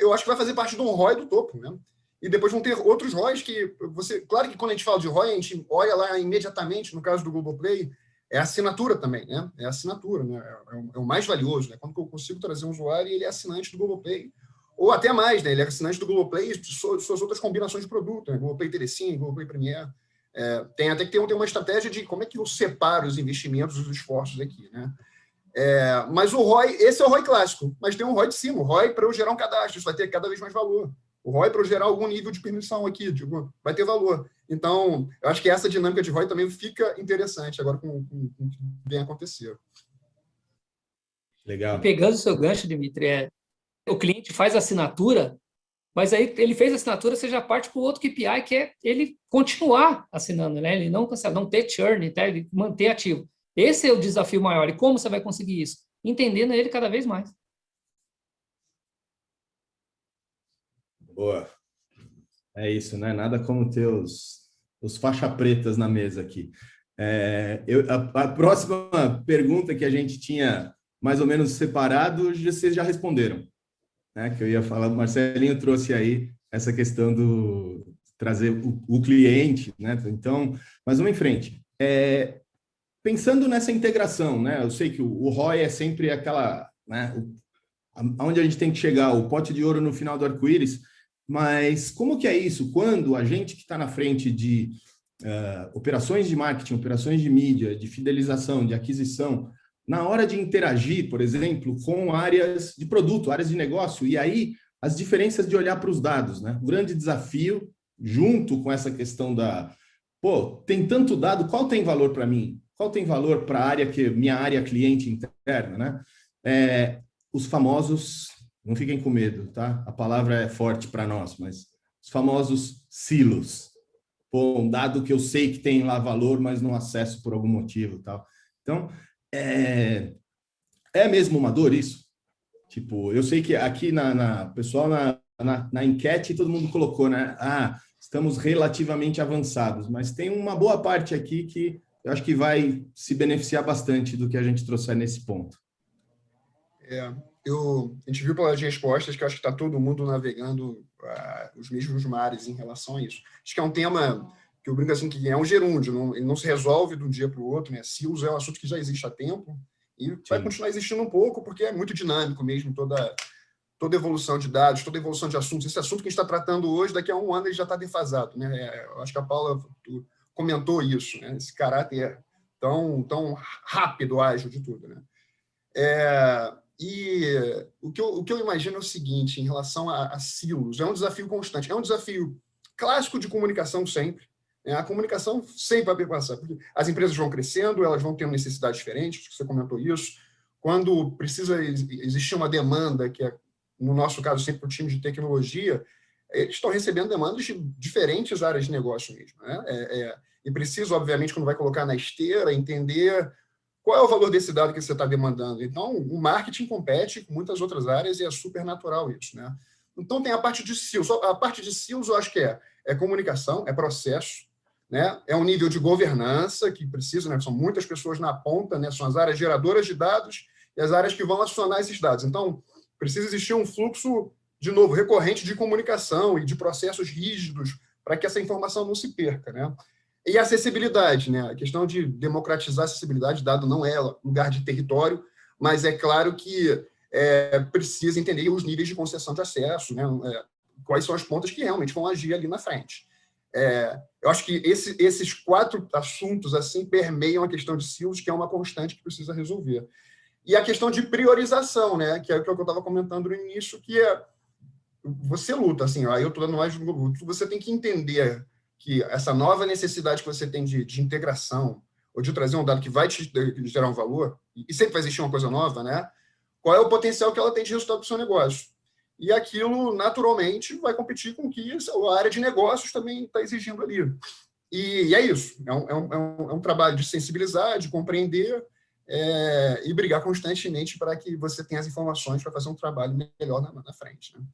eu acho que vai fazer parte de um ROI do topo, né? E depois vão ter outros ROIs que você... Claro que quando a gente fala de ROI, a gente olha lá imediatamente, no caso do Globoplay, é assinatura também, né? É assinatura, né? É o mais valioso, né? Quando eu consigo trazer um usuário e ele é assinante do Globoplay, ou até mais, né? Ele é assinante do Globoplay e suas outras combinações de produto, né? Globoplay Telecine, Globoplay Premiere. Tem até que ter uma estratégia de como é que eu separo os investimentos e os esforços aqui, né? Mas o ROI, esse é o ROI clássico, mas tem um ROI de cima, o ROI para eu gerar um cadastro, isso vai ter cada vez mais valor. O ROI para eu gerar algum nível de permissão aqui, vai ter valor. Então, eu acho que essa dinâmica de ROI também fica interessante agora com o que vem acontecer. Legal. Pegando o seu gancho, Dimitri, o cliente faz a assinatura, mas aí ele fez a assinatura, você já parte para o outro KPI, que é ele continuar assinando, né? Ele não cancelar, não ter churn, tá? Ele manter ativo. Esse é o desafio maior. E como você vai conseguir isso? Entendendo ele cada vez mais. Boa. É isso, né? Nada como ter os faixa pretas na mesa aqui. A próxima pergunta que a gente tinha mais ou menos separado, vocês já responderam, né? Que eu ia falar, o Marcelinho trouxe aí essa questão do trazer o cliente, né? Então, mas vamos em frente. Pensando nessa integração, né? Eu sei que o ROI é sempre aquela, né? Onde a gente tem que chegar, o pote de ouro no final do arco-íris. Mas como que é isso? Quando a gente que está na frente de operações de marketing, operações de mídia, de fidelização, de aquisição, na hora de interagir, por exemplo, com áreas de produto, áreas de negócio, e aí as diferenças de olhar para os dados, né? O grande desafio, junto com essa questão tem tanto dado, qual tem valor para mim? Qual tem valor para a área minha área cliente interna, né? Os famosos... Não fiquem com medo, tá? A palavra é forte para nós, mas os famosos silos. Um dado que eu sei que tem lá valor, mas não acesso por algum motivo, tal. Então, é mesmo uma dor isso? Tipo, eu sei que aqui pessoal na enquete todo mundo colocou, né? Estamos relativamente avançados, mas tem uma boa parte aqui que eu acho que vai se beneficiar bastante do que a gente trouxer nesse ponto. A gente viu pelas respostas que eu acho que está todo mundo navegando os mesmos mares em relação a isso. Acho que é um tema que eu brinco assim, que é um gerúndio, ele não se resolve de um dia para o outro, né? Silos é um assunto que já existe há tempo e vai continuar existindo um pouco, porque é muito dinâmico mesmo, toda evolução de dados, toda evolução de assuntos. Esse assunto que a gente está tratando hoje, daqui a um ano ele já está defasado, né? Eu acho que a Paula comentou isso, né? Esse caráter tão rápido, ágil de tudo, né? E o que eu imagino é o seguinte, em relação a silos, é um desafio constante, é um desafio clássico de comunicação sempre, né? A comunicação sempre vai perpassar, porque as empresas vão crescendo, elas vão tendo necessidades diferentes, você comentou isso, quando precisa existir uma demanda, que é, no nosso caso, sempre o time de tecnologia, eles estão recebendo demandas de diferentes áreas de negócio mesmo, né? E precisa, obviamente, quando vai colocar na esteira, entender qual é o valor desse dado que você está demandando. Então, o marketing compete com muitas outras áreas e é super natural isso, né? Então, tem a parte de silos. A parte de silos, eu acho que é comunicação, é processo, né? É um nível de governança que precisa, né? São muitas pessoas na ponta, né? São as áreas geradoras de dados e as áreas que vão acionar esses dados. Então, precisa existir um fluxo, de novo, recorrente de comunicação e de processos rígidos para que essa informação não se perca, né? E a acessibilidade, né? A questão de democratizar a acessibilidade, dado não é lugar de território, mas é claro que precisa entender os níveis de concessão de acesso, né? Quais são as pontas que realmente vão agir ali na frente. Eu acho que esses 4 assuntos assim permeiam a questão de silos, que é uma constante que precisa resolver. E a questão de priorização, né? Que é o que eu estava comentando no início, que você luta, assim, eu estou dando mais no luto, você tem que entender que essa nova necessidade que você tem de integração, ou de trazer um dado que vai te gerar um valor, e sempre vai existir uma coisa nova, né? Qual é o potencial que ela tem de resultado para o seu negócio? E aquilo, naturalmente, vai competir com o que a área de negócios também está exigindo ali. E é isso. É um trabalho de sensibilizar, de compreender e brigar constantemente para que você tenha as informações para fazer um trabalho melhor na frente, né?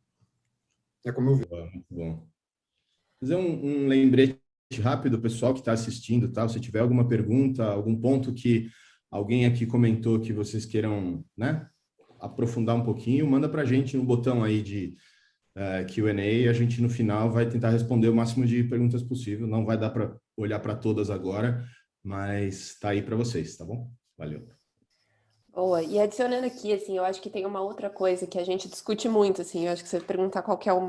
É como eu vi. Muito bom. Fazer um lembrete rápido, pessoal que está assistindo, tá? Se tiver alguma pergunta, algum ponto que alguém aqui comentou que vocês queiram, né, aprofundar um pouquinho, manda para a gente no botão aí de Q&A e a gente no final vai tentar responder o máximo de perguntas possível. Não vai dar para olhar para todas agora, mas está aí para vocês, tá bom? Valeu. Boa, e adicionando aqui, assim, eu acho que tem uma outra coisa que a gente discute muito, assim, eu acho que você perguntar qual que é o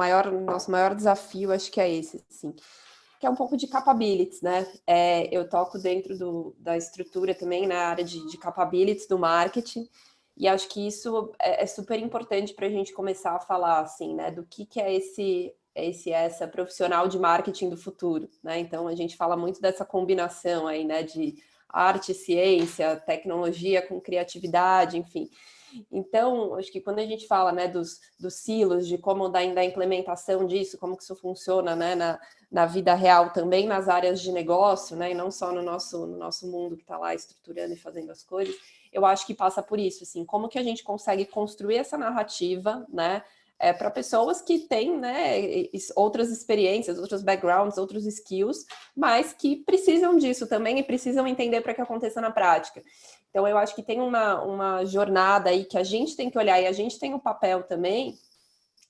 nosso maior desafio, acho que é esse, assim, que é um pouco de capabilities, né? Eu toco dentro da estrutura também, na área de capabilities do marketing, e acho que isso é super importante para a gente começar a falar, assim, né, do que é essa profissional de marketing do futuro, né? Então, a gente fala muito dessa combinação aí, né, de arte, ciência, tecnologia com criatividade, enfim. Então, acho que quando a gente fala, né, dos silos, de como da implementação disso, como que isso funciona, né, na vida real, também nas áreas de negócio, né, e não só no nosso mundo que está lá estruturando e fazendo as coisas, eu acho que passa por isso, assim, como que a gente consegue construir essa narrativa, né, para pessoas que têm, né, outras experiências, outros backgrounds, outros skills, mas que precisam disso também e precisam entender para que aconteça na prática. Então, eu acho que tem uma jornada aí que a gente tem que olhar e a gente tem o papel também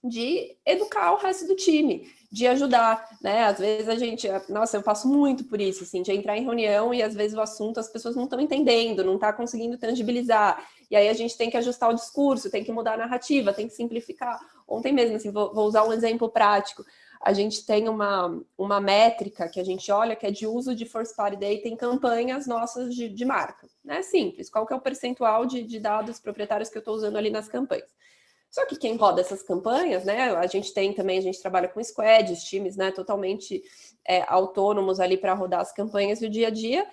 de educar o resto do time, de ajudar, né? Às vezes a gente, nossa, eu passo muito por isso, assim, de entrar em reunião e às vezes o assunto as pessoas não estão entendendo, não está conseguindo tangibilizar, e aí a gente tem que ajustar o discurso, tem que mudar a narrativa, tem que simplificar. Ontem mesmo, assim, vou usar um exemplo prático, a gente tem uma métrica que a gente olha que é de uso de first party data em campanhas nossas de marca, né? Simples, qual que é o percentual de dados proprietários que eu estou usando ali nas campanhas. Só que quem roda essas campanhas, né? A gente trabalha com squads, times, né, totalmente autônomos ali para rodar as campanhas e o dia a dia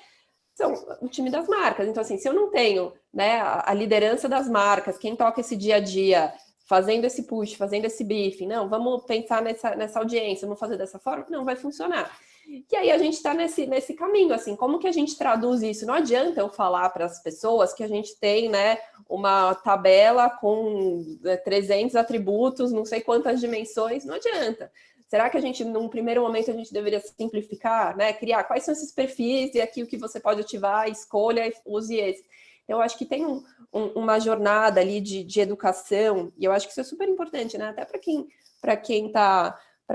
são o time das marcas. Então, assim, se eu não tenho, né, a liderança das marcas, quem toca esse dia a dia, fazendo esse push, fazendo esse briefing, não, vamos pensar nessa audiência, vamos fazer dessa forma, não vai funcionar. E aí a gente está nesse caminho, assim, como que a gente traduz isso? Não adianta eu falar para as pessoas que a gente tem, né, uma tabela com 300 atributos, não sei quantas dimensões, não adianta. Será que a gente, num primeiro momento, a gente deveria simplificar, né, criar quais são esses perfis e aqui o que você pode ativar, escolha, use esse. Eu acho que tem uma jornada ali de educação, e eu acho que isso é super importante, né, até para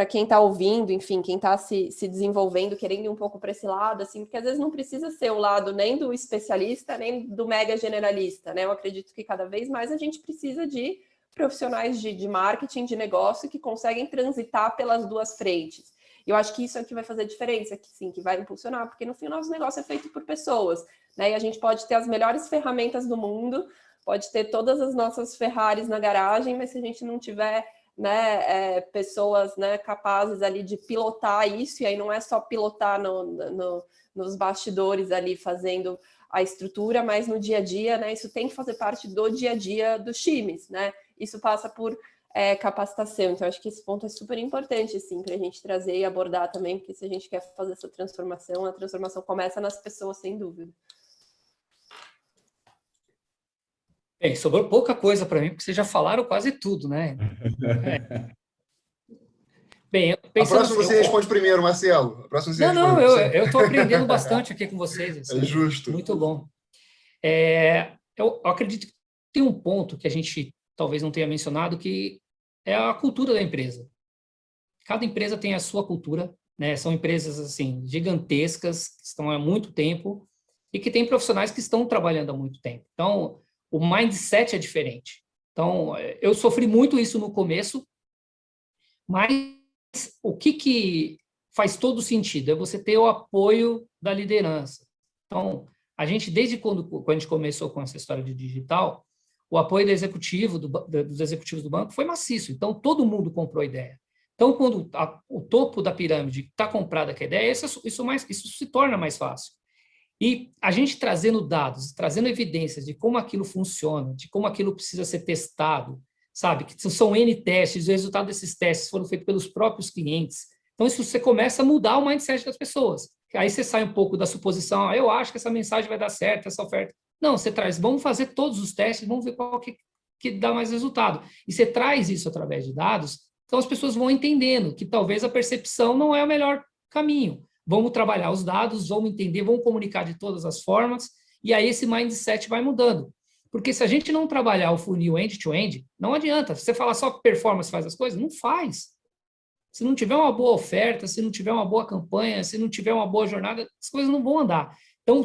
quem está ouvindo, enfim, quem está se desenvolvendo, querendo ir um pouco para esse lado, assim, porque às vezes não precisa ser o lado nem do especialista, nem do mega generalista, né? Eu acredito que cada vez mais a gente precisa de profissionais de marketing, de negócio, que conseguem transitar pelas duas frentes. E eu acho que isso é o que vai fazer diferença, que sim, que vai impulsionar, porque no fim o nosso negócio é feito por pessoas, né? E a gente pode ter as melhores ferramentas do mundo, pode ter todas as nossas Ferraris na garagem, mas se a gente não tiver, né, pessoas, né, capazes ali de pilotar isso, e aí não é só pilotar nos bastidores ali fazendo a estrutura, mas no dia a dia, né, isso tem que fazer parte do dia a dia dos times, né, isso passa por capacitação, então acho que esse ponto é super importante, assim, para a gente trazer e abordar também, porque se a gente quer fazer essa transformação, a transformação começa nas pessoas, sem dúvida. Bem, sobrou pouca coisa para mim, porque vocês já falaram quase tudo, né? Bem, pensando a próxima assim, você responde primeiro, Marcelo. A próxima você responde. Não, eu estou aprendendo bastante aqui com vocês. Assim, é justo. Muito bom. Eu acredito que tem um ponto que a gente talvez não tenha mencionado, que é a cultura da empresa. Cada empresa tem a sua cultura, né? São empresas assim gigantescas, que estão há muito tempo e que têm profissionais que estão trabalhando há muito tempo. Então, o mindset é diferente. Então, eu sofri muito isso no começo, mas o que faz todo sentido é você ter o apoio da liderança. Então, a gente, desde quando a gente começou com essa história de digital, o apoio do executivo, dos executivos do banco foi maciço. Então, todo mundo comprou a ideia. Então, quando o topo da pirâmide está comprada com a ideia, isso se torna mais fácil. E a gente trazendo dados, trazendo evidências de como aquilo funciona, de como aquilo precisa ser testado, sabe? Que são N testes, o resultado desses testes foram feitos pelos próprios clientes. Então, isso você começa a mudar o mindset das pessoas. Aí você sai um pouco da suposição, eu acho que essa mensagem vai dar certo, essa oferta. Não, você traz, vamos fazer todos os testes, vamos ver qual que dá mais resultado. E você traz isso através de dados, então as pessoas vão entendendo que talvez a percepção não é o melhor caminho. Vamos trabalhar os dados, vamos entender, vamos comunicar de todas as formas, e aí esse mindset vai mudando. Porque se a gente não trabalhar o funil end-to-end, não adianta. Você falar só que performance faz as coisas, não faz. Se não tiver uma boa oferta, se não tiver uma boa campanha, se não tiver uma boa jornada, as coisas não vão andar. Então,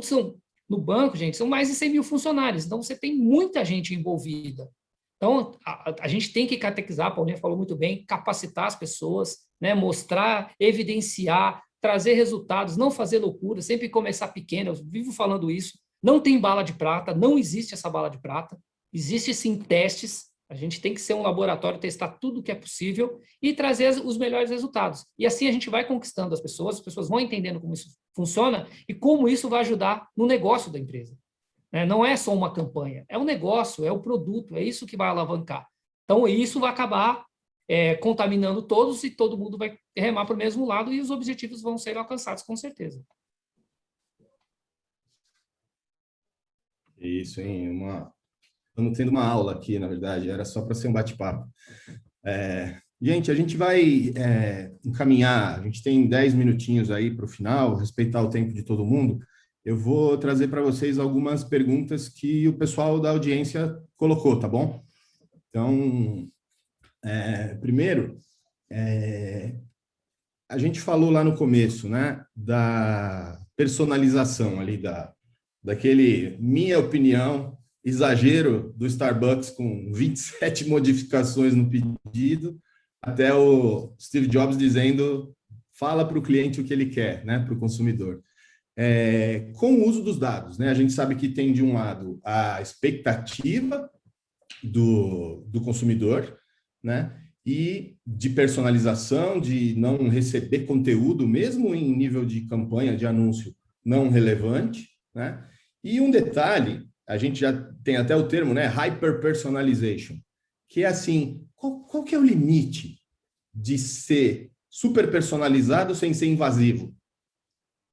no banco, gente, são mais de 100 mil funcionários. Então, você tem muita gente envolvida. Então, a gente tem que catequizar, a Paulinha falou muito bem, capacitar as pessoas, né, mostrar, evidenciar, trazer resultados, não fazer loucura, sempre começar pequeno. Eu vivo falando isso. Não tem bala de prata, não existe essa bala de prata. Existe, sim, testes. A gente tem que ser um laboratório, testar tudo que é possível e trazer os melhores resultados. E assim a gente vai conquistando as pessoas vão entendendo como isso funciona e como isso vai ajudar no negócio da empresa. Não é só uma campanha, é um negócio, é o produto, é isso que vai alavancar. Então, isso vai acabar contaminando todos e todo mundo vai remar para o mesmo lado e os objetivos vão ser alcançados, com certeza. Isso, hein? Estamos tendo uma aula aqui, na verdade, era só para ser um bate-papo. Gente, a gente vai encaminhar, a gente tem 10 minutinhos aí para o final, respeitar o tempo de todo mundo. Eu vou trazer para vocês algumas perguntas que o pessoal da audiência colocou, tá bom? Então, primeiro, a gente falou lá no começo, né, da personalização ali, daquele, minha opinião, exagero do Starbucks com 27 modificações no pedido, até o Steve Jobs dizendo, fala para o cliente o que ele quer, né, para o consumidor. Com o uso dos dados, né, a gente sabe que tem, de um lado, a expectativa do consumidor, né, e de personalização, de não receber conteúdo, mesmo em nível de campanha, de anúncio, não relevante, né? E um detalhe, a gente já tem até o termo, né, hyper-personalization, que é assim, qual que é o limite de ser super personalizado sem ser invasivo?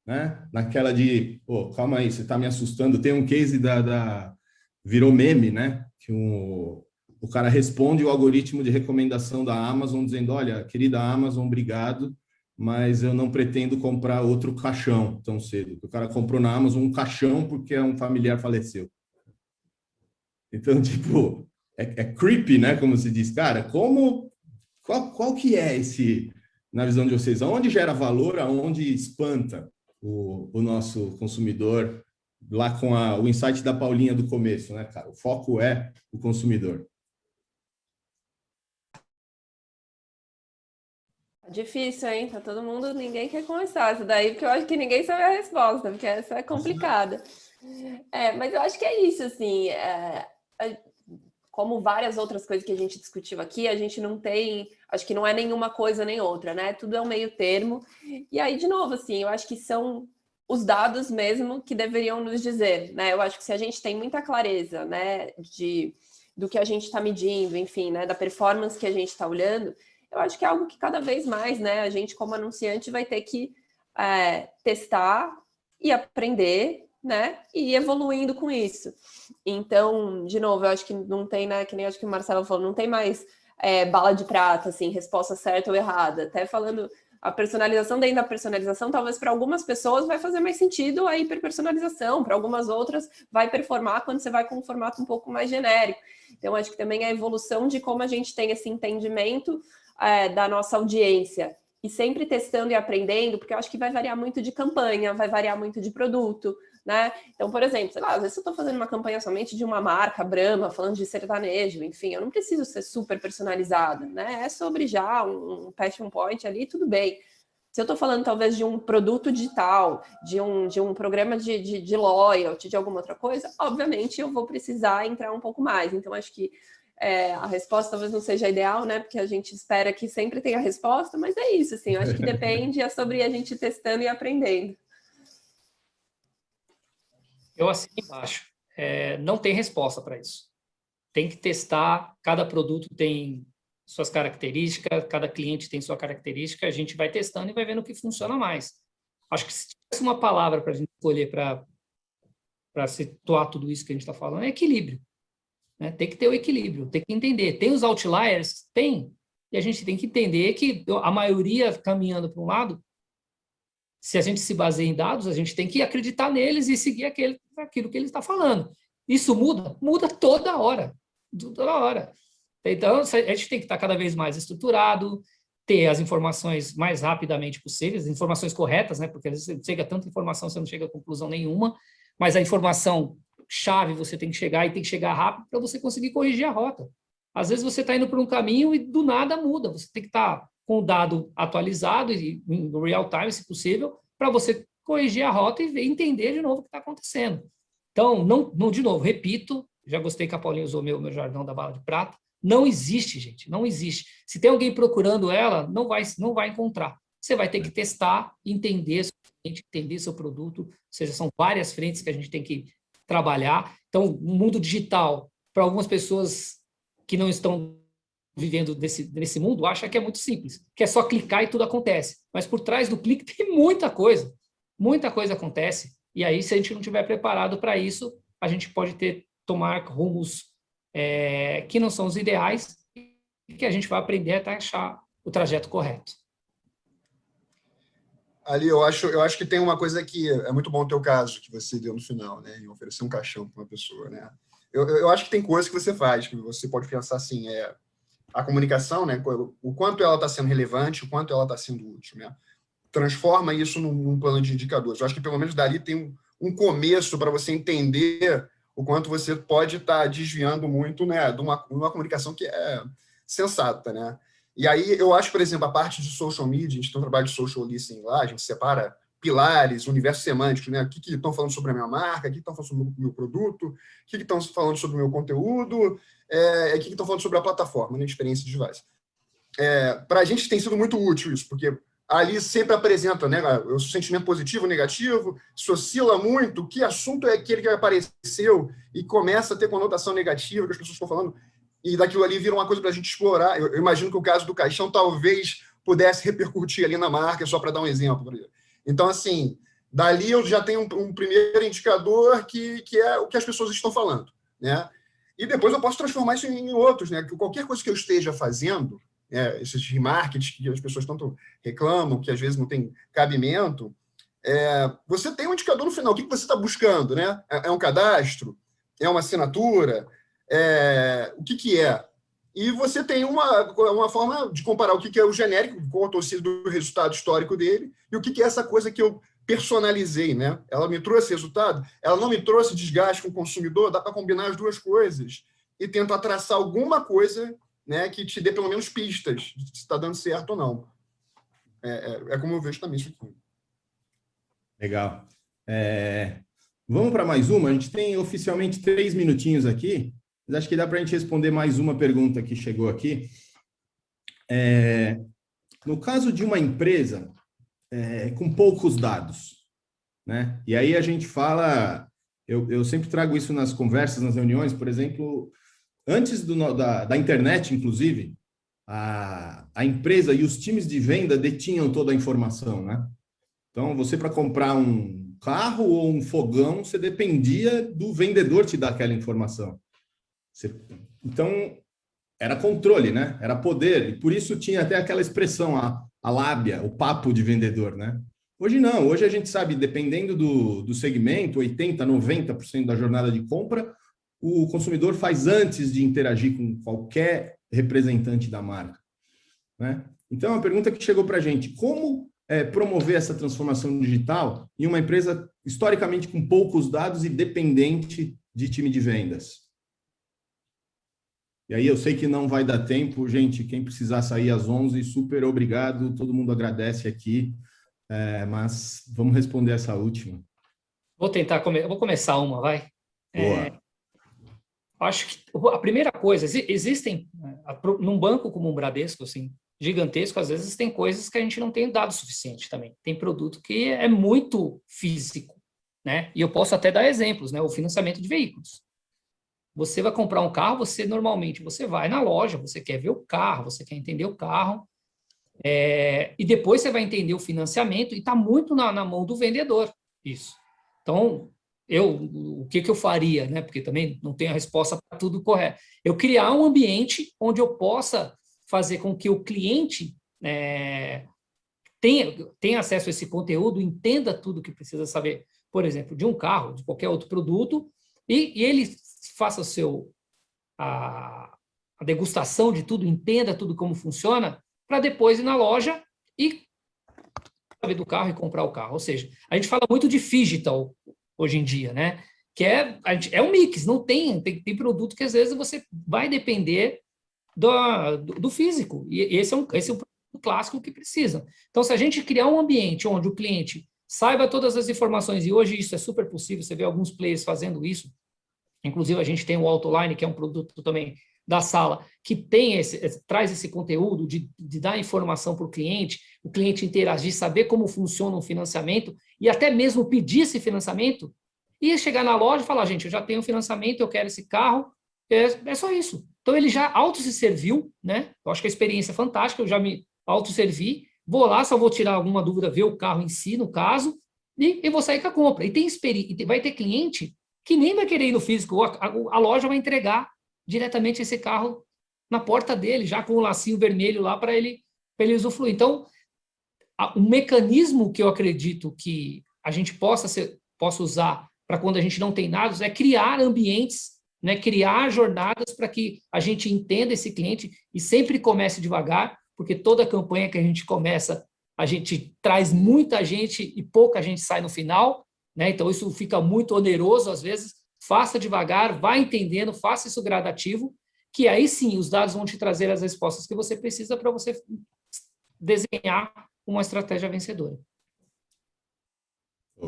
né? Naquela de, pô, calma aí, você está me assustando. Tem um case virou meme, né? Que o cara responde o algoritmo de recomendação da Amazon dizendo, olha, querida Amazon, obrigado, mas eu não pretendo comprar outro caixão tão cedo. O cara comprou na Amazon um caixão porque um familiar faleceu. Então, tipo, é creepy, né? Como se diz, cara, qual que é esse, na visão de vocês, aonde gera valor, aonde espanta o nosso consumidor, lá com o insight da Paulinha do começo, né, cara? O foco é o consumidor. Difícil, hein? Tá todo mundo, ninguém quer começar isso daí, porque eu acho que ninguém sabe a resposta, porque essa é complicada. Mas eu acho que é isso, assim, como várias outras coisas que a gente discutiu aqui, a gente não tem, acho que não é nenhuma coisa nem outra, né? Tudo é um meio termo. E aí, de novo, assim, eu acho que são os dados mesmo que deveriam nos dizer, né? Eu acho que se a gente tem muita clareza, né, do que a gente está medindo, enfim, né, da performance que a gente está olhando, eu acho que é algo que cada vez mais, né, a gente como anunciante vai ter que testar e aprender, né, e ir evoluindo com isso. Então, de novo, eu acho que não tem, né, que nem acho que o Marcelo falou, não tem mais bala de prata, assim, resposta certa ou errada. Até falando, a personalização dentro da personalização, talvez para algumas pessoas vai fazer mais sentido a hiperpersonalização, para algumas outras vai performar quando você vai com um formato um pouco mais genérico. Então, acho que também é a evolução de como a gente tem esse entendimento da nossa audiência, e sempre testando e aprendendo, porque eu acho que vai variar muito de campanha, vai variar muito de produto, né? Então, por exemplo, sei lá, às vezes eu estou fazendo uma campanha somente de uma marca, Brahma, falando de sertanejo, enfim, eu não preciso ser super personalizada, né? É sobre já um passion point ali, tudo bem. Se eu estou falando talvez de um produto digital, de um programa de loyalty, de alguma outra coisa, obviamente eu vou precisar entrar um pouco mais. Então, acho que a resposta talvez não seja ideal, né? Porque a gente espera que sempre tenha a resposta, mas é isso, assim, eu acho que depende, é sobre a gente testando e aprendendo. Eu assino embaixo. Não tem resposta para isso. Tem que testar, cada produto tem suas características, cada cliente tem sua característica, a gente vai testando e vai vendo o que funciona mais. Acho que se tivesse uma palavra para a gente escolher para situar tudo isso que a gente está falando, é equilíbrio. Né? Tem que ter o equilíbrio, tem que entender. Tem os outliers? Tem. E a gente tem que entender que a maioria caminhando para um lado, se a gente se baseia em dados, a gente tem que acreditar neles e seguir aquilo que ele está falando. Isso muda? Muda toda hora. Toda hora. Então, a gente tem que estar cada vez mais estruturado, ter as informações mais rapidamente possíveis, informações corretas, né? Porque às vezes você chega a tanta informação, você não chega a conclusão nenhuma, mas a informação chave você tem que chegar e tem que chegar rápido para você conseguir corrigir a rota. Às vezes você está indo por um caminho e do nada muda. Você tem que estar com o dado atualizado e em real time, se possível, para você corrigir a rota e entender de novo o que está acontecendo. Então, não, de novo, repito, já gostei que a Paulinha usou meu jargão da bala de prata, não existe, gente, não existe. Se tem alguém procurando ela, não vai encontrar. Você vai ter que testar, entender seu produto, ou seja, são várias frentes que a gente tem que trabalhar. Então, o mundo digital, para algumas pessoas que não estão vivendo nesse mundo, acha que é muito simples, que é só clicar e tudo acontece. Mas por trás do clique tem muita coisa acontece. E aí, se a gente não estiver preparado para isso, a gente pode tomar rumos que não são os ideais e que a gente vai aprender até achar o trajeto correto. Ali, eu acho que tem uma coisa que é muito bom o teu caso, que você deu no final, né, em oferecer um caixão para uma pessoa, né? Eu acho que tem coisas que você faz, que você pode pensar assim, a comunicação, né, o quanto ela está sendo relevante, o quanto ela está sendo útil, né? Transforma isso num plano de indicadores. Eu acho que, pelo menos, dali tem um começo para você entender o quanto você pode estar desviando muito, né, de uma comunicação que é sensata, né? E aí, eu acho, por exemplo, a parte de social media, a gente tem um trabalho de social listening lá, a gente separa pilares, universo semântico, né? O que estão falando sobre a minha marca, o que estão falando sobre o meu produto, o que estão falando sobre o meu conteúdo, o que estão falando sobre a plataforma, né? Experiência de device. Para a gente tem sido muito útil isso, porque ali sempre apresenta, né, o sentimento positivo, negativo, se oscila muito, que assunto é aquele que apareceu e começa a ter conotação negativa, que as pessoas estão falando, e daquilo ali vira uma coisa para a gente explorar. Eu imagino que o caso do caixão talvez pudesse repercutir ali na marca, só para dar um exemplo. Então, assim, Dali eu já tenho um primeiro indicador que é o que as pessoas estão falando, né? E depois eu posso transformar isso em outros, né? Que qualquer coisa que eu esteja fazendo, esses remarketings que as pessoas tanto reclamam, que às vezes não tem cabimento, você tem um indicador no final. O que você está buscando, né? É um cadastro? É uma assinatura? O que é? E você tem uma forma de comparar o que é o genérico, qual a torcida do resultado histórico dele, e o que é essa coisa que eu personalizei, né? Ela me trouxe resultado, ela não me trouxe desgaste com o consumidor, dá para combinar as duas coisas e tentar traçar alguma coisa, né, que te dê pelo menos pistas de se está dando certo ou não. É como eu vejo também isso aqui. Legal. Vamos para mais uma? A gente tem oficialmente 3 minutinhos aqui, mas acho que dá para a gente responder mais uma pergunta que chegou aqui. No caso de uma empresa com poucos dados, né? E aí a gente fala, eu sempre trago isso nas conversas, nas reuniões, por exemplo, antes da internet, inclusive, a empresa e os times de venda detinham toda a informação, né? Então, você para comprar um carro ou um fogão, você dependia do vendedor te dar aquela informação. Então, era controle, né? Era poder, e por isso tinha até aquela expressão, a lábia, o papo de vendedor, né? Hoje não, hoje a gente sabe, dependendo do segmento, 80%, 90% da jornada de compra, o consumidor faz antes de interagir com qualquer representante da marca, né? Então, a pergunta que chegou para a gente, como promover essa transformação digital em uma empresa historicamente com poucos dados e dependente de time de vendas? E aí eu sei que não vai dar tempo, gente, quem precisar sair às 11, super obrigado, todo mundo agradece aqui, mas vamos responder essa última. Vou tentar, vou começar uma, vai? Boa. Acho que a primeira coisa, existem, num banco como um Bradesco, assim, gigantesco, às vezes tem coisas que a gente não tem dado suficiente também. Tem produto que é muito físico, né? E eu posso até dar exemplos, né? O financiamento de veículos. Você vai comprar um carro, normalmente você vai na loja, você quer ver o carro, você quer entender o carro, e depois você vai entender o financiamento, e está muito na mão do vendedor, isso. Então, o que eu faria, né? Porque também não tenho a resposta para tudo correto. Eu criar um ambiente onde eu possa fazer com que o cliente tenha acesso a esse conteúdo, entenda tudo que precisa saber, por exemplo, de um carro, de qualquer outro produto, e ele faça a degustação de tudo, entenda tudo como funciona, para depois ir na loja e saber do carro e comprar o carro. Ou seja, a gente fala muito de digital hoje em dia, né? Que é um mix, não tem produto que às vezes você vai depender do físico, e esse é um produto clássico que precisa. Então, se a gente criar um ambiente onde o cliente saiba todas as informações, e hoje isso é super possível, você vê alguns players fazendo isso, inclusive a gente tem o Autoline, que é um produto também da Sala, que traz esse conteúdo de dar informação para o cliente interagir, saber como funciona um financiamento, e até mesmo pedir esse financiamento, e chegar na loja e falar, gente, eu já tenho financiamento, eu quero esse carro, é só isso. Então, ele já se serviu, né? Eu acho que a experiência é fantástica, eu já me autosservi, vou lá, só vou tirar alguma dúvida, ver o carro em si, no caso, e vou sair com a compra. E vai ter cliente que nem vai querer ir no físico, a loja vai entregar diretamente esse carro na porta dele, já com o lacinho vermelho lá para ele usufruir. Então, um mecanismo que eu acredito que a gente possa usar para quando a gente não tem dados é criar ambientes, né, criar jornadas para que a gente entenda esse cliente e sempre comece devagar, porque toda campanha que a gente começa, a gente traz muita gente e pouca gente sai no final, né? Então isso fica muito oneroso às vezes. Faça devagar, vá entendendo, faça isso gradativo, que aí sim os dados vão te trazer as respostas que você precisa para você desenhar uma estratégia vencedora.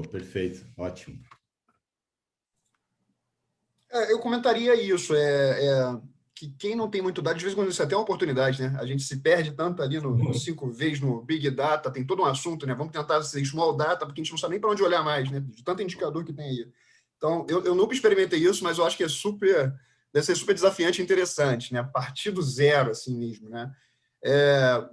Perfeito, ótimo. Eu comentaria isso, que quem não tem muito dado, de vez em quando isso é até uma oportunidade, né? A gente se perde tanto ali no 5Vs, no Big Data, tem todo um assunto, né? Vamos tentar ser Small Data, porque a gente não sabe nem para onde olhar mais, né? De tanto indicador que tem aí. Então, eu nunca experimentei isso, mas eu acho que deve ser super desafiante e interessante, né? A partir do zero, assim mesmo, né?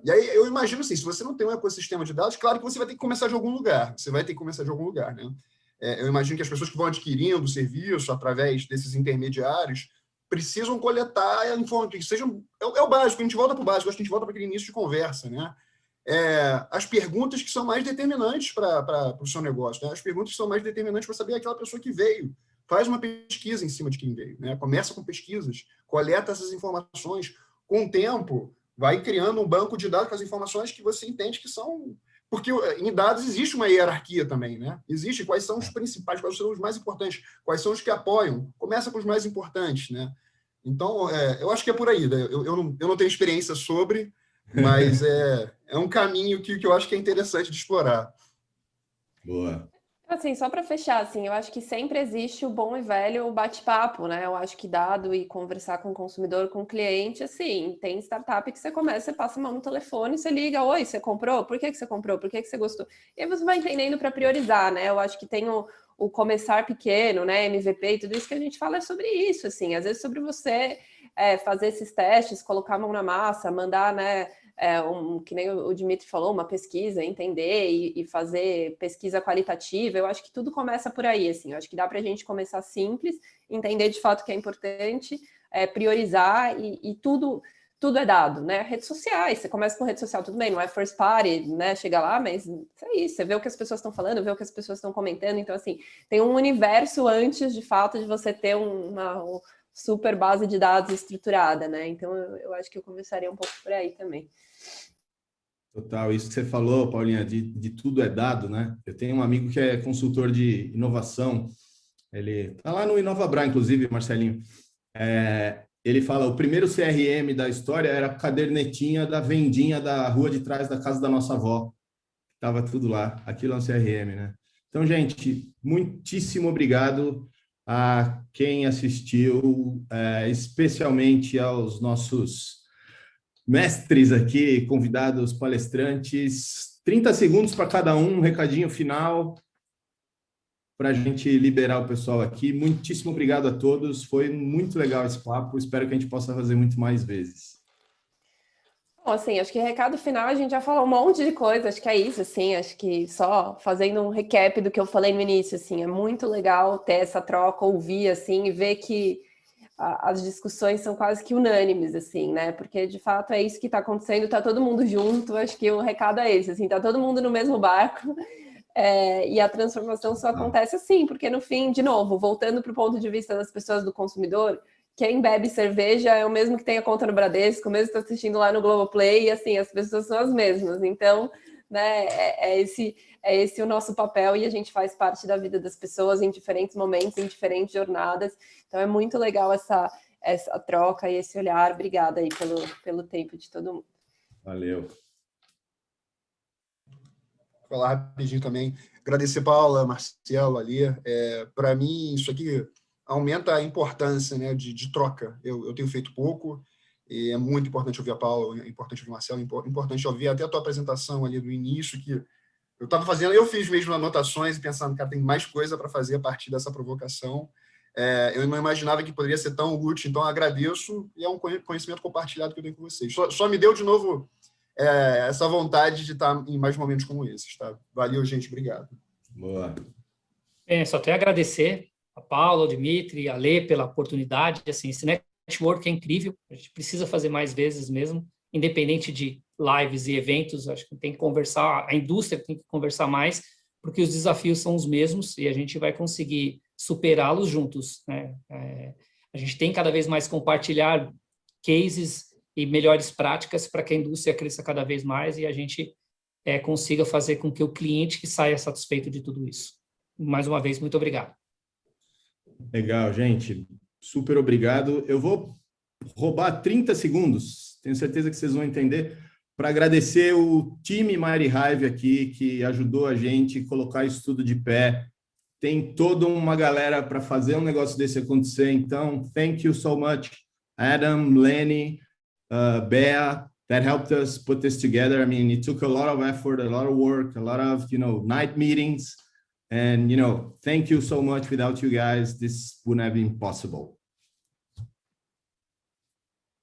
E aí eu imagino assim, se você não tem um ecossistema de dados, claro que você vai ter que começar de algum lugar. Você vai ter que começar de algum lugar, né? Eu imagino que as pessoas que vão adquirindo o serviço através desses intermediários precisam coletar informações, sejam o básico, a gente volta para o básico, acho que a gente volta para aquele início de conversa, né? As perguntas que são mais determinantes para o seu negócio, né? As perguntas que são mais determinantes para saber aquela pessoa que veio. Faz uma pesquisa em cima de quem veio, né? Começa com pesquisas, coleta essas informações. Com o tempo, vai criando um banco de dados com as informações que você entende que são... Porque em dados existe uma hierarquia também, né? Existe quais são os principais, quais são os mais importantes, quais são os que apoiam. Começa com os mais importantes, né? Então, eu acho que é por aí. Né? Eu não tenho experiência sobre, mas é um caminho que eu acho que é interessante de explorar. Boa. Assim, só para fechar, assim, eu acho que sempre existe o bom e velho bate-papo, né? Eu acho que dado e conversar com o consumidor, com o cliente, assim, tem startup que você começa, você passa a mão no telefone, você liga, oi, você comprou? Por que você comprou? Por que você gostou? E aí você vai entendendo para priorizar, né? Eu acho que tem o começar pequeno, né? MVP e tudo isso que a gente fala é sobre isso, assim, às vezes sobre você fazer esses testes, colocar a mão na massa, mandar, né? Que nem o Dimitri falou, uma pesquisa, entender e fazer pesquisa qualitativa, eu acho que tudo começa por aí, assim, eu acho que dá para a gente começar simples, entender de fato o que é importante, priorizar e tudo é dado, né? Redes sociais, você começa com rede social, tudo bem, não é first party, né? Chega lá, mas é isso, você vê o que as pessoas estão falando, vê o que as pessoas estão comentando, então, assim, tem um universo antes, de fato, de você ter uma super base de dados estruturada, né? Então, eu acho que eu começaria um pouco por aí também. Total, isso que você falou, Paulinha, de tudo é dado, né? Eu tenho um amigo que é consultor de inovação, ele tá lá no InovaBra, inclusive, Marcelinho. Ele fala, o primeiro CRM da história era a cadernetinha da vendinha da rua de trás da casa da nossa avó. Tava tudo lá, aquilo é um CRM, né? Então, gente, muitíssimo obrigado a quem assistiu, especialmente aos nossos mestres aqui, convidados, palestrantes. 30 segundos para cada um recadinho final para a gente liberar o pessoal aqui. Muitíssimo obrigado a todos, foi muito legal esse papo, espero que a gente possa fazer muito mais vezes. Bom, assim, acho que recado final a gente já falou um monte de coisa, acho que é isso, assim, acho que só fazendo um recap do que eu falei no início, assim, é muito legal ter essa troca, ouvir, assim, e ver que as discussões são quase que unânimes, assim, né? Porque, de fato, é isso que está acontecendo, está todo mundo junto, acho que o recado é esse, assim, está todo mundo no mesmo barco, e a transformação só acontece assim, porque, no fim, de novo, voltando para o ponto de vista das pessoas, do consumidor, quem bebe cerveja é o mesmo que tem a conta no Bradesco, o mesmo que está assistindo lá no Globoplay, e, assim, as pessoas são as mesmas, então, né, é esse o nosso papel, e a gente faz parte da vida das pessoas em diferentes momentos, em diferentes jornadas. Então é muito legal essa troca e esse olhar. Obrigada aí pelo tempo de todo mundo. Valeu. Vou falar rapidinho também. Agradecer Paula, Marcelo, ali. Para mim, isso aqui aumenta a importância, né, de troca. Eu tenho feito pouco, e é muito importante ouvir a Paula, é importante ouvir o Marcelo, é importante ouvir até a tua apresentação ali do início, que eu estava fazendo, eu fiz mesmo anotações e pensando, cara, tem mais coisa para fazer a partir dessa provocação. Eu não imaginava que poderia ser tão útil, então agradeço, e é um conhecimento compartilhado que eu tenho com vocês. Só me deu, de novo, essa vontade de estar em mais momentos como esses. Tá? Valeu, gente, obrigado. Boa. Só tenho a agradecer a Paula, o Dimitri, a Lê pela oportunidade. Assim, esse network é incrível, a gente precisa fazer mais vezes mesmo, independente de lives e eventos, acho que tem que conversar, a indústria tem que conversar mais, porque os desafios são os mesmos e a gente vai conseguir superá-los juntos, né? A gente tem cada vez mais compartilhar cases e melhores práticas para que a indústria cresça cada vez mais e a gente consiga fazer com que o cliente que saia satisfeito de tudo isso. Mais uma vez, muito obrigado. Legal, gente. Super obrigado. Eu vou roubar 30 segundos, tenho certeza que vocês vão entender, para agradecer o time Mighty Hive aqui, que ajudou a gente a colocar isso tudo de pé. Tem toda uma galera para fazer um negócio desse acontecer, então, thank you so much, Adam, Lenny, Bea, that helped us put this together. I mean, it took a lot of effort, a lot of work, a lot of, night meetings, and, thank you so much. Without you guys, this wouldn't have been possible.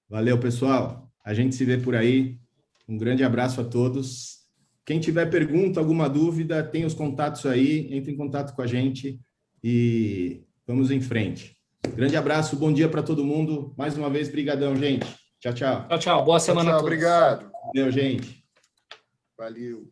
Valeu, pessoal. A gente se vê por aí. Um grande abraço a todos. Quem tiver pergunta, alguma dúvida, tem os contatos aí, entre em contato com a gente e vamos em frente. Grande abraço, bom dia para todo mundo. Mais uma vez, brigadão, gente. Tchau, tchau. Tchau, tchau. Boa semana a todos. Obrigado. Valeu, gente. Valeu.